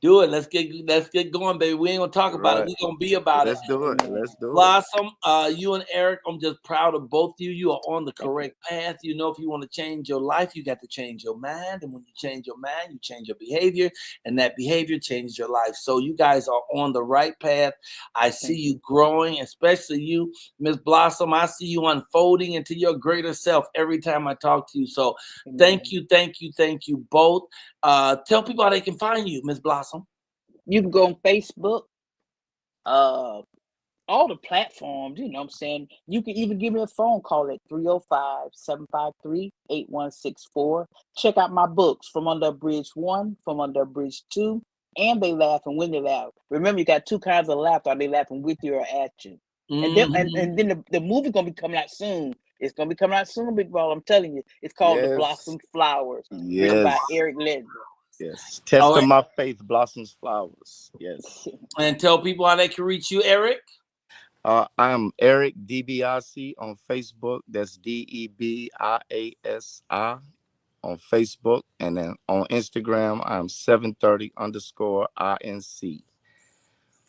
Do it. Let's get going, baby. We ain't gonna talk about it. We're gonna be about Let's do it. Let's do it. Blossom, you and Eric, I'm just proud of both of you. You are on the correct path. You know, if you want to change your life, you got to change your mind. And when you change your mind, you change your behavior. And that behavior changes your life. So you guys are on the right path. I see you growing, especially you, Miss Blossom. I see you unfolding into your greater self every time I talk to you. So thank you both. Tell people how they can find you, Miss Blossom. You can go on Facebook, all the platforms, you know what I'm saying? You can even give me a phone call at 305-753-8164. Check out my books, From Under a Bridge 1, From Under a Bridge 2, and They Laugh and When They Laugh. Remember, you got two kinds of laughter. Are they laughing with you or at you? And then the movie's going to be coming out soon. It's going to be coming out soon, Big Ball. I'm telling you. It's called The Blossom Flowers, written by Eric Ledger. Yes. Test of my faith blossoms flowers. Yes. And tell people how they can reach you, Eric. I am Eric DBIC on Facebook. That's DEBIASI on Facebook. And then on Instagram, I'm 730_INC.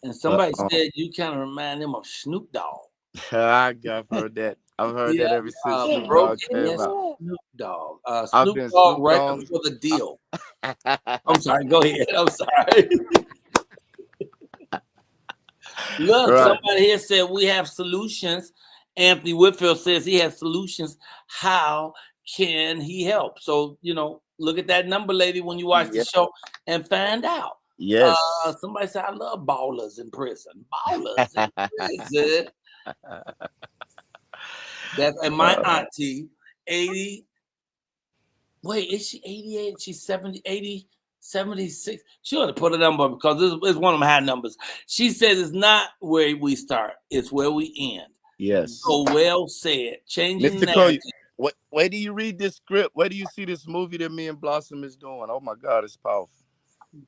And somebody said you kind of remind them of Snoop Dogg. I've heard that. I've heard that ever since Snoop Dogg came out. Snoop Dogg. Snoop Dogg right before the deal. I'm sorry. Go ahead. I'm sorry. Look, somebody here said we have solutions. Anthony Whitfield says he has solutions. How can he help? So, look at that number, lady, when you watch the show and find out. Yes. Somebody said, I love ballers in prison. Ballers in prison. That's and my auntie, 80. Wait, is she 88? She's 70, 80, 76. She ought to put a number because this is one of them high numbers. She says it's not where we start, it's where we end. Yes. So well said. Changing Mr. Colyar, where do you read this script? Where do you see this movie that me and Blossom is doing? Oh my God, it's powerful.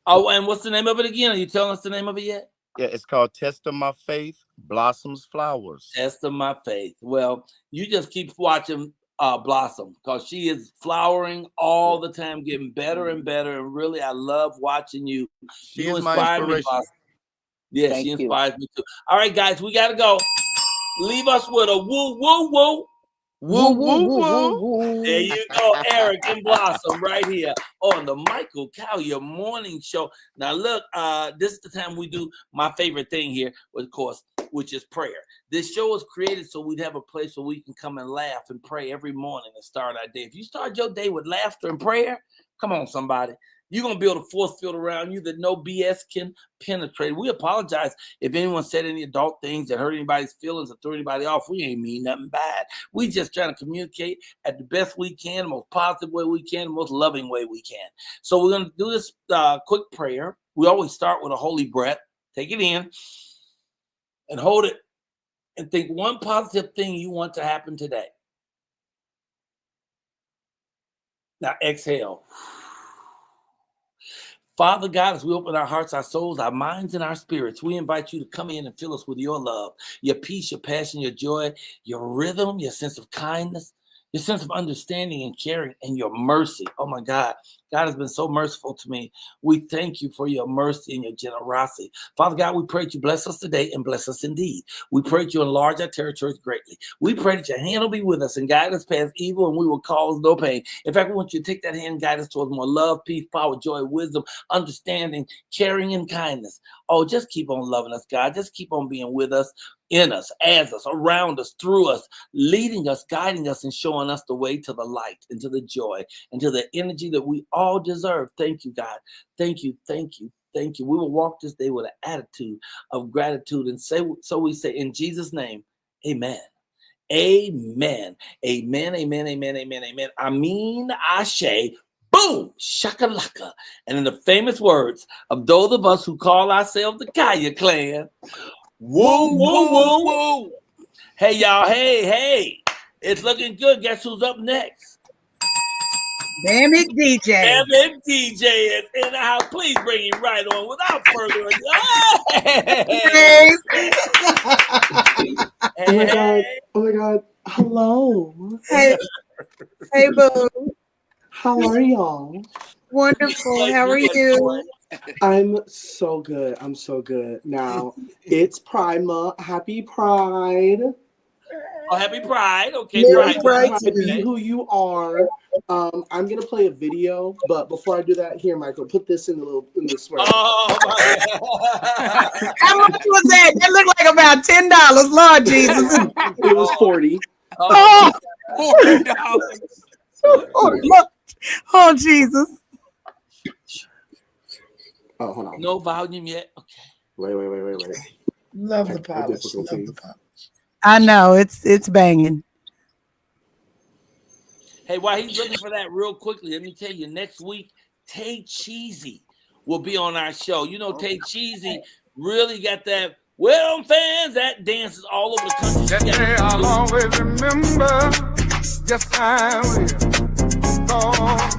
Oh, and what's the name of it again? Are you telling us the name of it yet? Yeah, it's called Test of My Faith, Blossoms Flowers. Test of My Faith. Well, you just keep watching Blossom because she is flowering all the time, getting better and better. And really, I love watching you. She is my inspiration. Yeah, she inspires me too. All right, guys, we got to go. Leave us with a woo, woo, woo. Woo, woo, woo. There you go, Eric and Blossom right here on the Michael Colyar Morning Show. Now, look, this is the time we do my favorite thing here, of course, which is prayer. This show was created so we'd have a place where we can come and laugh and pray every morning and start our day. If you start your day with laughter and prayer, come on, somebody. You're going to build a force field around you that no BS can penetrate. We apologize if anyone said any adult things that hurt anybody's feelings or threw anybody off. We ain't mean nothing bad. We just trying to communicate at the best we can, the most positive way we can, the most loving way we can. So we're going to do this quick prayer. We always start with a holy breath. Take it in and hold it and think one positive thing you want to happen today. Now exhale. Father God, as we open our hearts, our souls, our minds, and our spirits, we invite you to come in and fill us with your love, your peace, your passion, your joy, your rhythm, your sense of kindness, your sense of understanding and caring, and your mercy. Oh my God, God has been so merciful to me. We thank you for your mercy and your generosity. Father God, we pray that you bless us today and bless us indeed. We pray that you enlarge our territories greatly. We pray that your hand will be with us and guide us past evil, and we will cause no pain. In fact, we want you to take that hand and guide us towards more love, peace, power, joy, wisdom, understanding, caring, and kindness. Oh, just keep on loving us, God. Just keep on being with us, in us, as us, around us, through us, leading us, guiding us, and showing us the way to the light and to the joy and to the energy that we all deserve. Thank you, God. Thank you, thank you, thank you. We will walk this day with an attitude of gratitude, and so we say in Jesus' name, amen. Amen. Amen. Amen. Amen. Amen. Amen. Amin. Ashe. Boom. Shakalaka. And in the famous words of those of us who call ourselves the Kaya clan, woo, woo, woo, woo. Hey, y'all. Hey. It's looking good. Guess who's up next? Damn it, DJ. Damn it, DJ is in the house. Please bring him right on without further ado. Oh my God. Oh my God. Hello. Hey, boo. How are y'all? Wonderful. How are you? I'm so good. I'm so good. Now, it's Pride Month. Happy Pride. Oh, happy Pride. Okay, Pride. Be who you are. I'm gonna play a video, but before I do that, here, Michael, put this in the swear. Oh my God. How much was that? That looked like about $10. Lord Jesus. It was 40. Oh, $40. Oh, Jesus. Oh, hold on. No volume yet. Okay. Wait. Love the polish. Love the polish. I know it's banging. Hey, while he's looking for that real quickly, let me tell you, next week, Tay Cheesy will be on our show. You know, Tay Cheesy really got that, where them fans that dances all over the country. That day I'll always remember, yes I will. So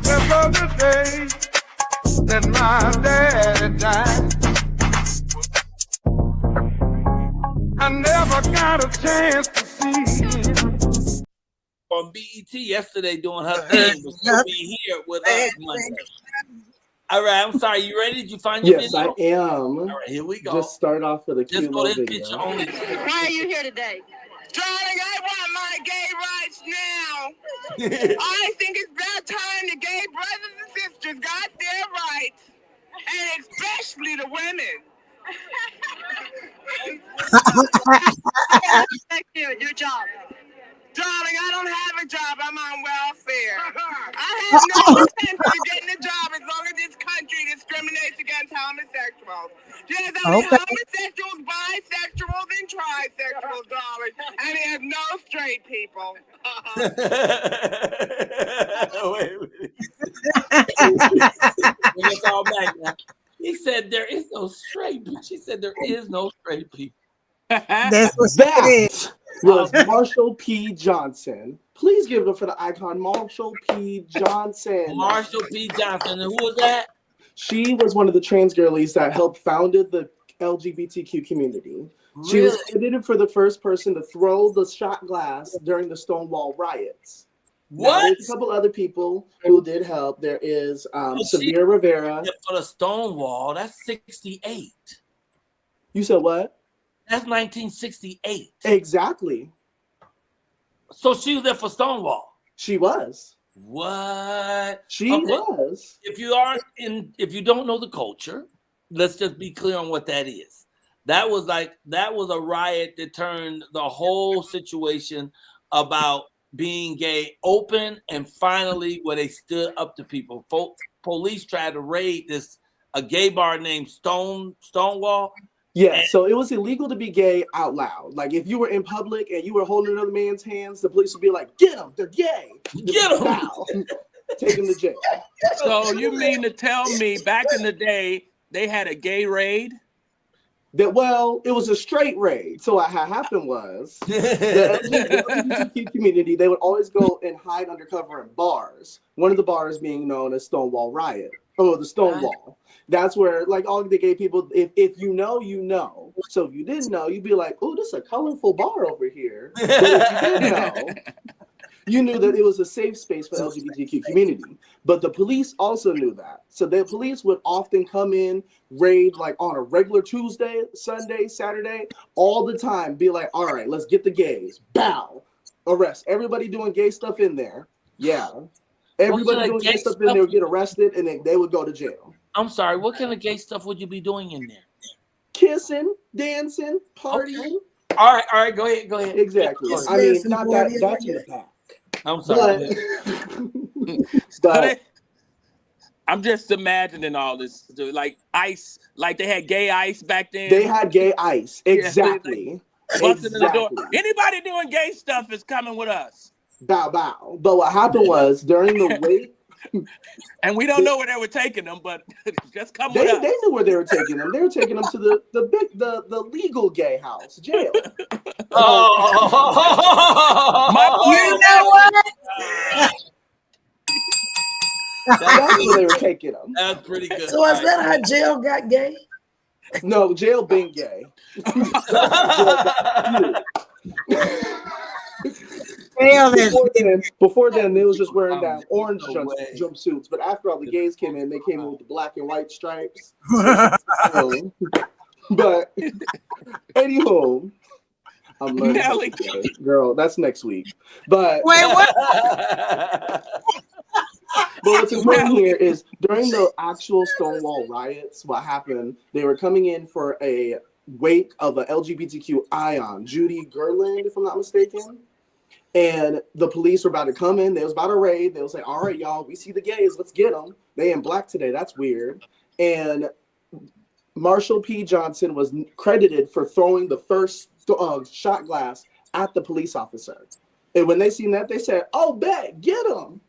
this was the day that my daddy died. I never got a chance to see him on BET yesterday doing her thing, but she'll be here with us Monday. All right, I'm sorry. You ready? Did you find your video? Yes, I am. All right, here we go. Just start off with a cute little video. Picture only. Why are you here today? Darling, I want my gay rights now. I think it's about time the gay brothers and sisters got their rights, and especially the women. Your job. Darling, I don't have a job. I'm on welfare. I have no intention of getting a job as long as this country discriminates against homosexuals. There's only homosexuals, bisexuals, and trisexuals, darling. And there's no straight people. It's all back now. He said there is no straight people. She said there is no straight people. That's what that was Marshall P. Johnson. Please give it up for the icon, Marshall P. Johnson. Marshall P. Johnson. And who was that? She was one of the trans girlies that helped founded the LGBTQ community. Really? She was credited for the first person to throw the shot glass during the Stonewall riots. What? Now, there's a couple other people who did help. There is Severe Rivera. For the Stonewall, that's 68. You said what? That's 1968. Exactly. So she was there for Stonewall. She was. What? She was. If you don't know the culture, let's just be clear on what that is. That was a riot that turned the whole situation about being gay open, and finally where they stood up to people. Police tried to raid a gay bar named Stonewall. Yeah, so it was illegal to be gay out loud. Like if you were in public and you were holding another man's hands, the police would be like, "Get them, they're gay. Get them, take them to jail." So you mean to tell me back in the day they had a gay raid? It was a straight raid. So what had happened was the LGBTQ community, they would always go and hide undercover in bars. One of the bars being known as Stonewall Riot. Oh, the Stonewall. That's where, like, all the gay people, if you know, you know. So if you didn't know, you'd be like, "Oh, this is a colorful bar over here." But if you did know, you knew that it was a safe space for the LGBTQ community. But the police also knew that. So the police would often come in, raid like on a regular Tuesday, Sunday, Saturday, all the time, be like, all right, let's get the gays. Bow. Arrest. Everybody doing gay stuff in there. Yeah. Everybody doing gay stuff in there would get arrested and then they would go to jail. I'm sorry, what kind of gay stuff would you be doing in there? Kissing, dancing, partying. Okay. All right, go ahead. Exactly. I mean, not that that's in the back. I'm sorry. But I'm just imagining all this, dude. Like ice, like they had gay ice back then. They had gay ice. Exactly. Busting in the door. Anybody doing gay stuff is coming with us. Bow, bow. But what happened was during the wait, and we don't know where they were taking them, but just come with us. They knew where they were taking them. They were taking them to the legal gay house, jail. My boy, you know what? That's where they were taking them. That's pretty good. So is that how jail got gay? No, jail been gay. Before then, they was just wearing that orange jumpsuits. But after all the gays came in, they came in with the black and white stripes. But anywho, I'm learning. Girl, that's next week. But wait, what? But what's important here is during the actual Stonewall riots, what happened, they were coming in for a wake of a LGBTQ icon, Judy Garland, if I'm not mistaken. And the police were about to come in. They was about to raid. They was like, all right, y'all, we see the gays. Let's get them. They in black today. That's weird. And Marshall P. Johnson was credited for throwing the first shot glass at the police officer. And when they seen that, they said, oh, bet, get him.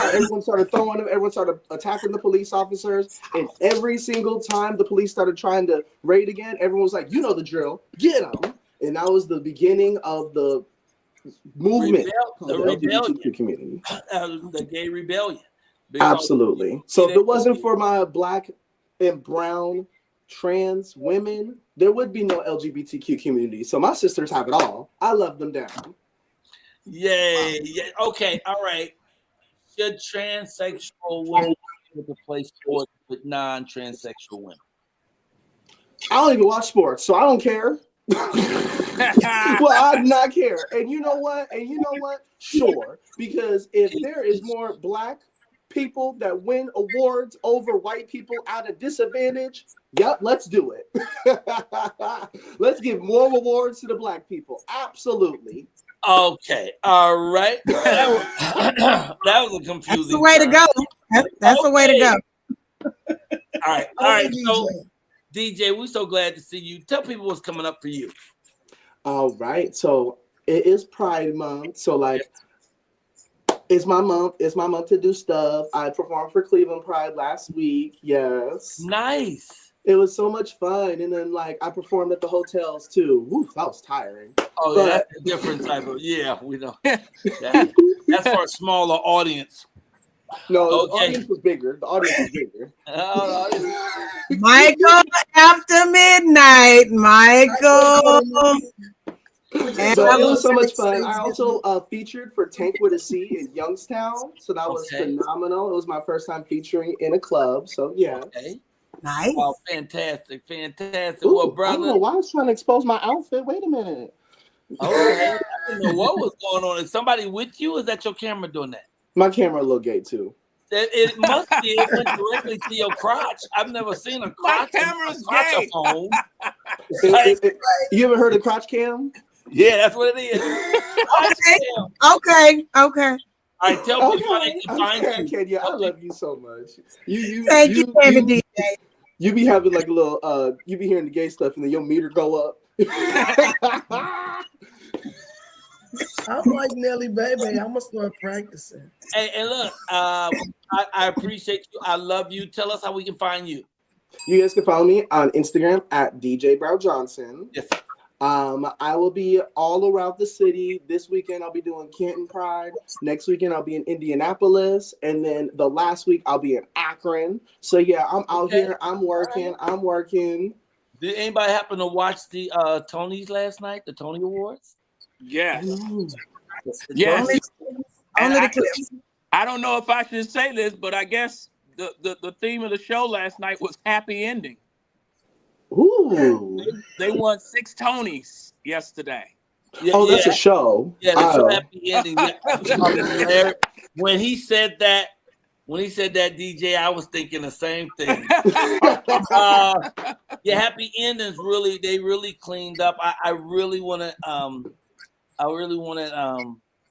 Everyone started throwing them. Everyone started attacking the police officers. And every single time the police started trying to raid again, everyone was like, you know the drill. Get them. And that was the beginning of the movement of the LGBTQ community. The gay rebellion. Absolutely. So if it wasn't for my black and brown trans women, there would be no LGBTQ community. So my sisters have it all. I love them down. Yay. Yeah. Okay. All right. Should transsexual women be able to play sports with non-transsexual women? I don't even watch sports, so I don't care. Well, I do not care. And you know what? Sure. Because if there is more black people that win awards over white people at a disadvantage, yep, let's do it. Let's give more awards to the black people. Absolutely. Okay. All right. That was a confusing. That's the way to go. That's the way to go. All right. All right. So, DJ, we're so glad to see you. Tell people what's coming up for you. All right. So it is Pride Month. So it's my month. It's my month to do stuff. I performed for Cleveland Pride last week. Yes. Nice. It was so much fun. And then I performed at the hotels too. Woof, that was tiring. Oh, yeah, that's a different type of, we know. That's for a smaller audience. No, the audience was bigger. The audience was bigger. Michael after midnight. Michael. But it was so much fun. I also featured for Tank with a C in Youngstown. So that was phenomenal. It was my first time featuring in a club. So yeah. Okay. Nice. Oh, fantastic. Ooh, Well, brother. I don't know why I was trying to expose my outfit. Wait a minute. Okay. I didn't know what was going on. Is somebody with you? Or is that your camera doing that? My camera a little gay too. It must be. It went directly to your crotch. I've never seen a crotch. My camera's gay. You ever heard of crotch cam? Yeah, that's what it is. Okay. All right, tell me how they can find you. Kenya, I love you so much. Thank you, DJ. You be having like a little you be hearing the gay stuff and then your meter go up. I'm like Nelly, baby. I'm gonna start practicing. And look, I appreciate you. I love you. Tell us how we can find you. You guys can follow me on Instagram at DJ Brow Johnson. Yes. I will be all around the city. This weekend I'll be doing Canton Pride. Next weekend I'll be in Indianapolis, and then the last week I'll be in Akron. So yeah, I'm out here. I'm working. Did anybody happen to watch the Tonys last night? The Tony Awards? Yes. Yes. Only the clips. I don't know if I should say this, but I guess the theme of the show last night was happy ending. Ooh. They won 6 Tonys yesterday. Oh, that's a show. Yeah, the show Oh. happy ending. Yeah. When he said that, DJ, I was thinking the same thing. Yeah, happy endings they really cleaned up. I really wanted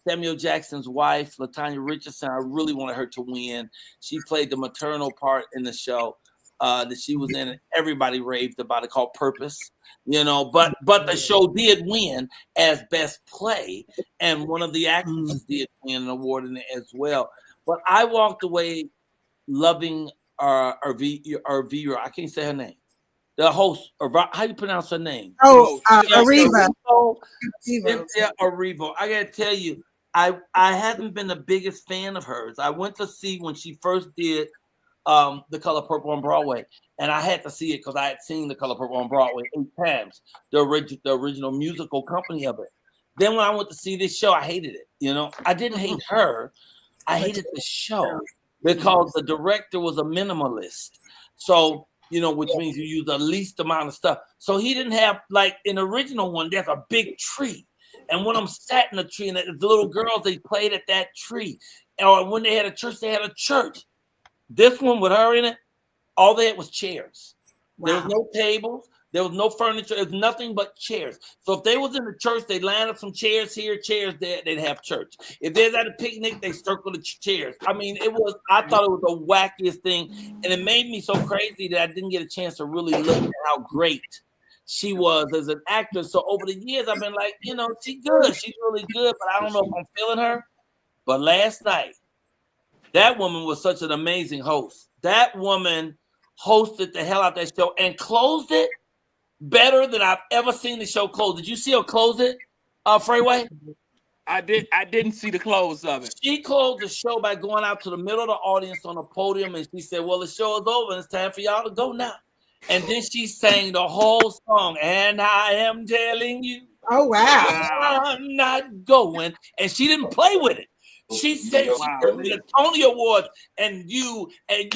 Samuel Jackson's wife, LaTanya Richardson. I really wanted her to win. She played the maternal part in the show that she was in, and everybody raved about it, called Purpose. But the show did win as best play, and one of the actresses did win an award in it as well. But I walked away loving Arvira. I can't say her name. The host, how you pronounce her name? Oh, Ariva. Cynthia Erivo. I gotta tell you, I haven't been the biggest fan of hers. I went to see when she first did The Color Purple on Broadway, and I had to see it because I had seen The Color Purple on Broadway 8 times, the original musical company of it. Then when I went to see this show, I hated it. I didn't hate her. I hated the show because the director was a minimalist. So, which means you use the least amount of stuff. So he didn't have, like in the original one, there's a big tree. And when I'm sat in the tree, and the little girls, they played at that tree. Or when they had a church, they had a church. This one with her in it, all they had was chairs. Wow. There was no tables. There was no furniture. It was nothing but chairs. So if they was in the church, they'd line up some chairs here, chairs there. They'd have church. If they're at a picnic, they circle the chairs. I mean, I thought it was the wackiest thing. And it made me so crazy that I didn't get a chance to really look at how great she was as an actress. So over the years, I've been like, she's good. She's really good, but I don't know if I'm feeling her. But last night, that woman was such an amazing host. That woman hosted the hell out of that show and closed it better than I've ever seen the show close. Did you see her close it, Freeway? I didn't see the close of it. She closed the show by going out to the middle of the audience on a podium, and she said, well, the show is over and it's time for y'all to go now. And then she sang the whole song, and I am telling you. Oh, wow. I'm not going. And she didn't play with it. She said she gave me the Tony Awards, and you get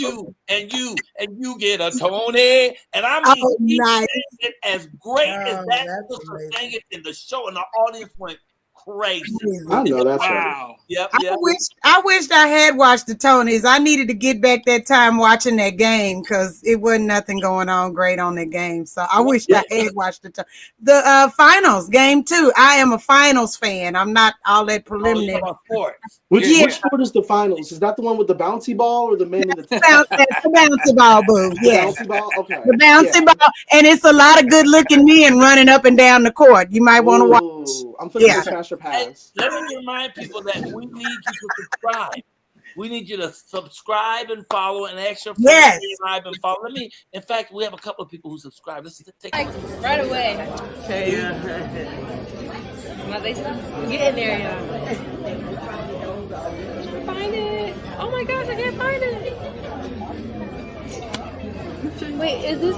a Tony. And I mean, she sang it as great as that sister sang it in the show, and the audience went crazy. I know that's wow. Right. Yep. I wished I had watched the Tonys. I needed to get back that time watching that game because it wasn't nothing going on great on that game. So I wished I had watched the finals, game 2. I am a finals fan. I'm not all that preliminary. Which sport is the finals? Is that the one with the bouncy ball or the man in the That's the bouncy ball, boo. Yeah. The bouncy ball? Okay. The bouncy ball. And it's a lot of good looking men running up and down the court. You might want to watch. I'm thinking pass. Hey, let me remind people that we need you to subscribe. We need you to subscribe and follow and ask your friends to subscribe and follow. In fact, we have a couple of people who subscribe. Let's take right away. Okay. Get in there, y'all. Find it. Oh my gosh, I can't find it. Wait, is this?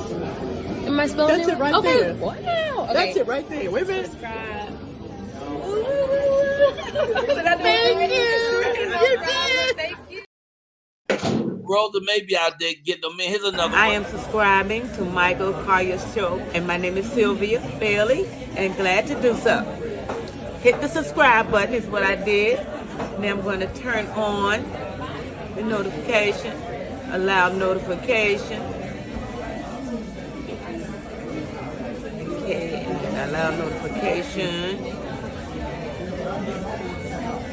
Am I spelling That's it right there. Wow. Okay. That's it right there. Wait a minute. Subscribe. Thank you. Thank you. Rosa may be out there getting them in. Here's another I one. am subscribing to Michael Colyar's show, and my name is Sylvia Bailey, and glad to do so. Hit the subscribe button is what I did. Now I'm going to turn on the notification, allow notification. Okay, allow notification.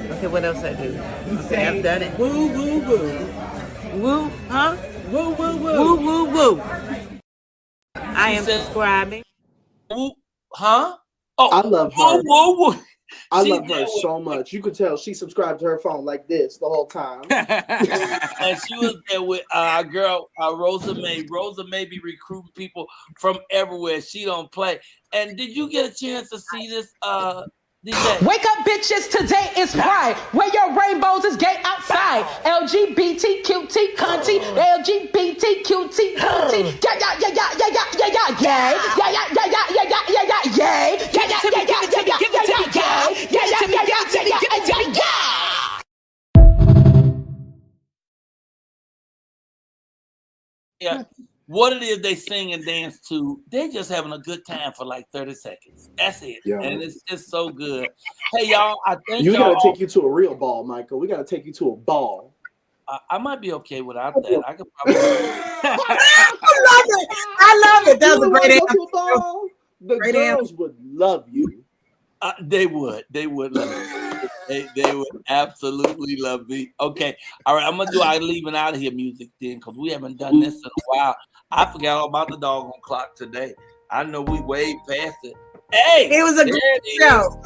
Okay, what else I do? Okay, I've done it. Woo, woo, woo. Woo, huh? Woo, woo, woo. Woo, woo, woo. I am subscribing. Woo, huh? Oh, I love her. Woo, woo, woo. I love her so much. You could tell she subscribed to her phone like this the whole time. And she was there with our girl, Rosa May. Rosa May be recruiting people from everywhere. She don't play. And did you get a chance to see this, DJ? Wake up, bitches. Today is Pride. Wear your rainbows is gay outside. LGBTQT cunty. LGBTQT cunty. Yeah, yeah, yeah, yeah, yeah, yeah, yeah, yeah, yeah. Yeah, yeah, yeah, yeah, yeah, yeah, yeah, yeah, yeah. Yeah, yeah, yeah, yeah, yeah, yeah, yeah, yeah, yeah. Yeah, yeah, yeah, yeah, yeah, yeah, yeah, yeah. Yeah. What it is they sing and dance to, they just having a good time for like 30 seconds. That's it. Yeah. And it's just so good. Hey, y'all, I think You y'all... got to take you to a real ball, Michael. We got to take you to a ball. I might be okay without that. I could probably... I love it. That was a great answer. The great girls would love you. They would love me. They would absolutely love me. Okay. All right. I'm going to do our leaving out of here music then, because we haven't done this in a while. I forgot all about the doggone clock today. I know we way past it. Hey! It was a great show.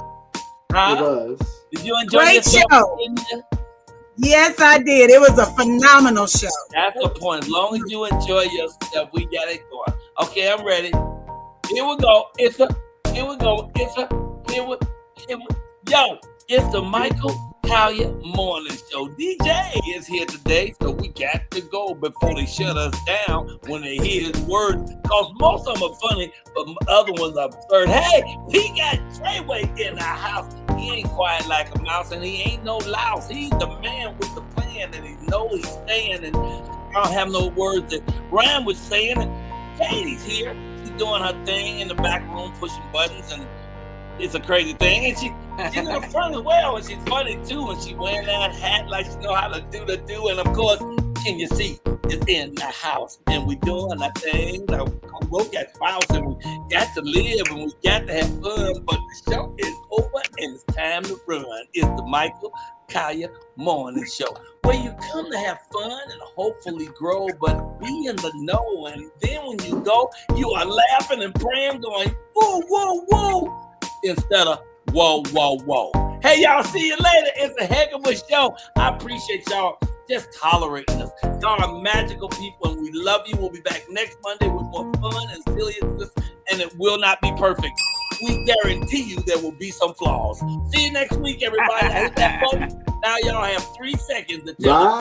Huh? It was. Did you enjoy Great yourself? show. Yes, I did. It was a phenomenal show. That's the point. As long as you enjoy yourself, we got it going. Okay, I'm ready. Here we go. Yo, it's the Michael Colyar Morning Show. DJ is here today, so we got to go before they shut us down when they hear his words. Because most of them are funny, but other ones are absurd. Hey, we got Treyway in the house. He ain't quiet like a mouse, and he ain't no louse. He's the man with the plan, and he know he's staying, and I don't have no words that Ryan was saying. And Katie's here. She's doing her thing in the back room, pushing buttons, and it's a crazy thing. And she's in the front as well, and she's funny too, and she wearing that hat like she know how to do the do. And of course, can you see, it's in the house, and we doing our thing. Like, we both got spouse, and we got to live, and we got to have fun, but the show is over, and it's time to run. It's the Michael Colyar Morning Show, where you come to have fun and hopefully grow, but be in the know. And then when you go, you are laughing and praying, going, whoa, whoa, whoa, instead of whoa, whoa, whoa. Hey, y'all, see you later. It's a heck of a show. I appreciate y'all just tolerating us. Y'all are magical people, and we love you. We'll be back next Monday with more fun and seriousness, and it will not be perfect. We guarantee you there will be some flaws. See you next week, everybody. Hit that button. Now y'all have 3 seconds to tell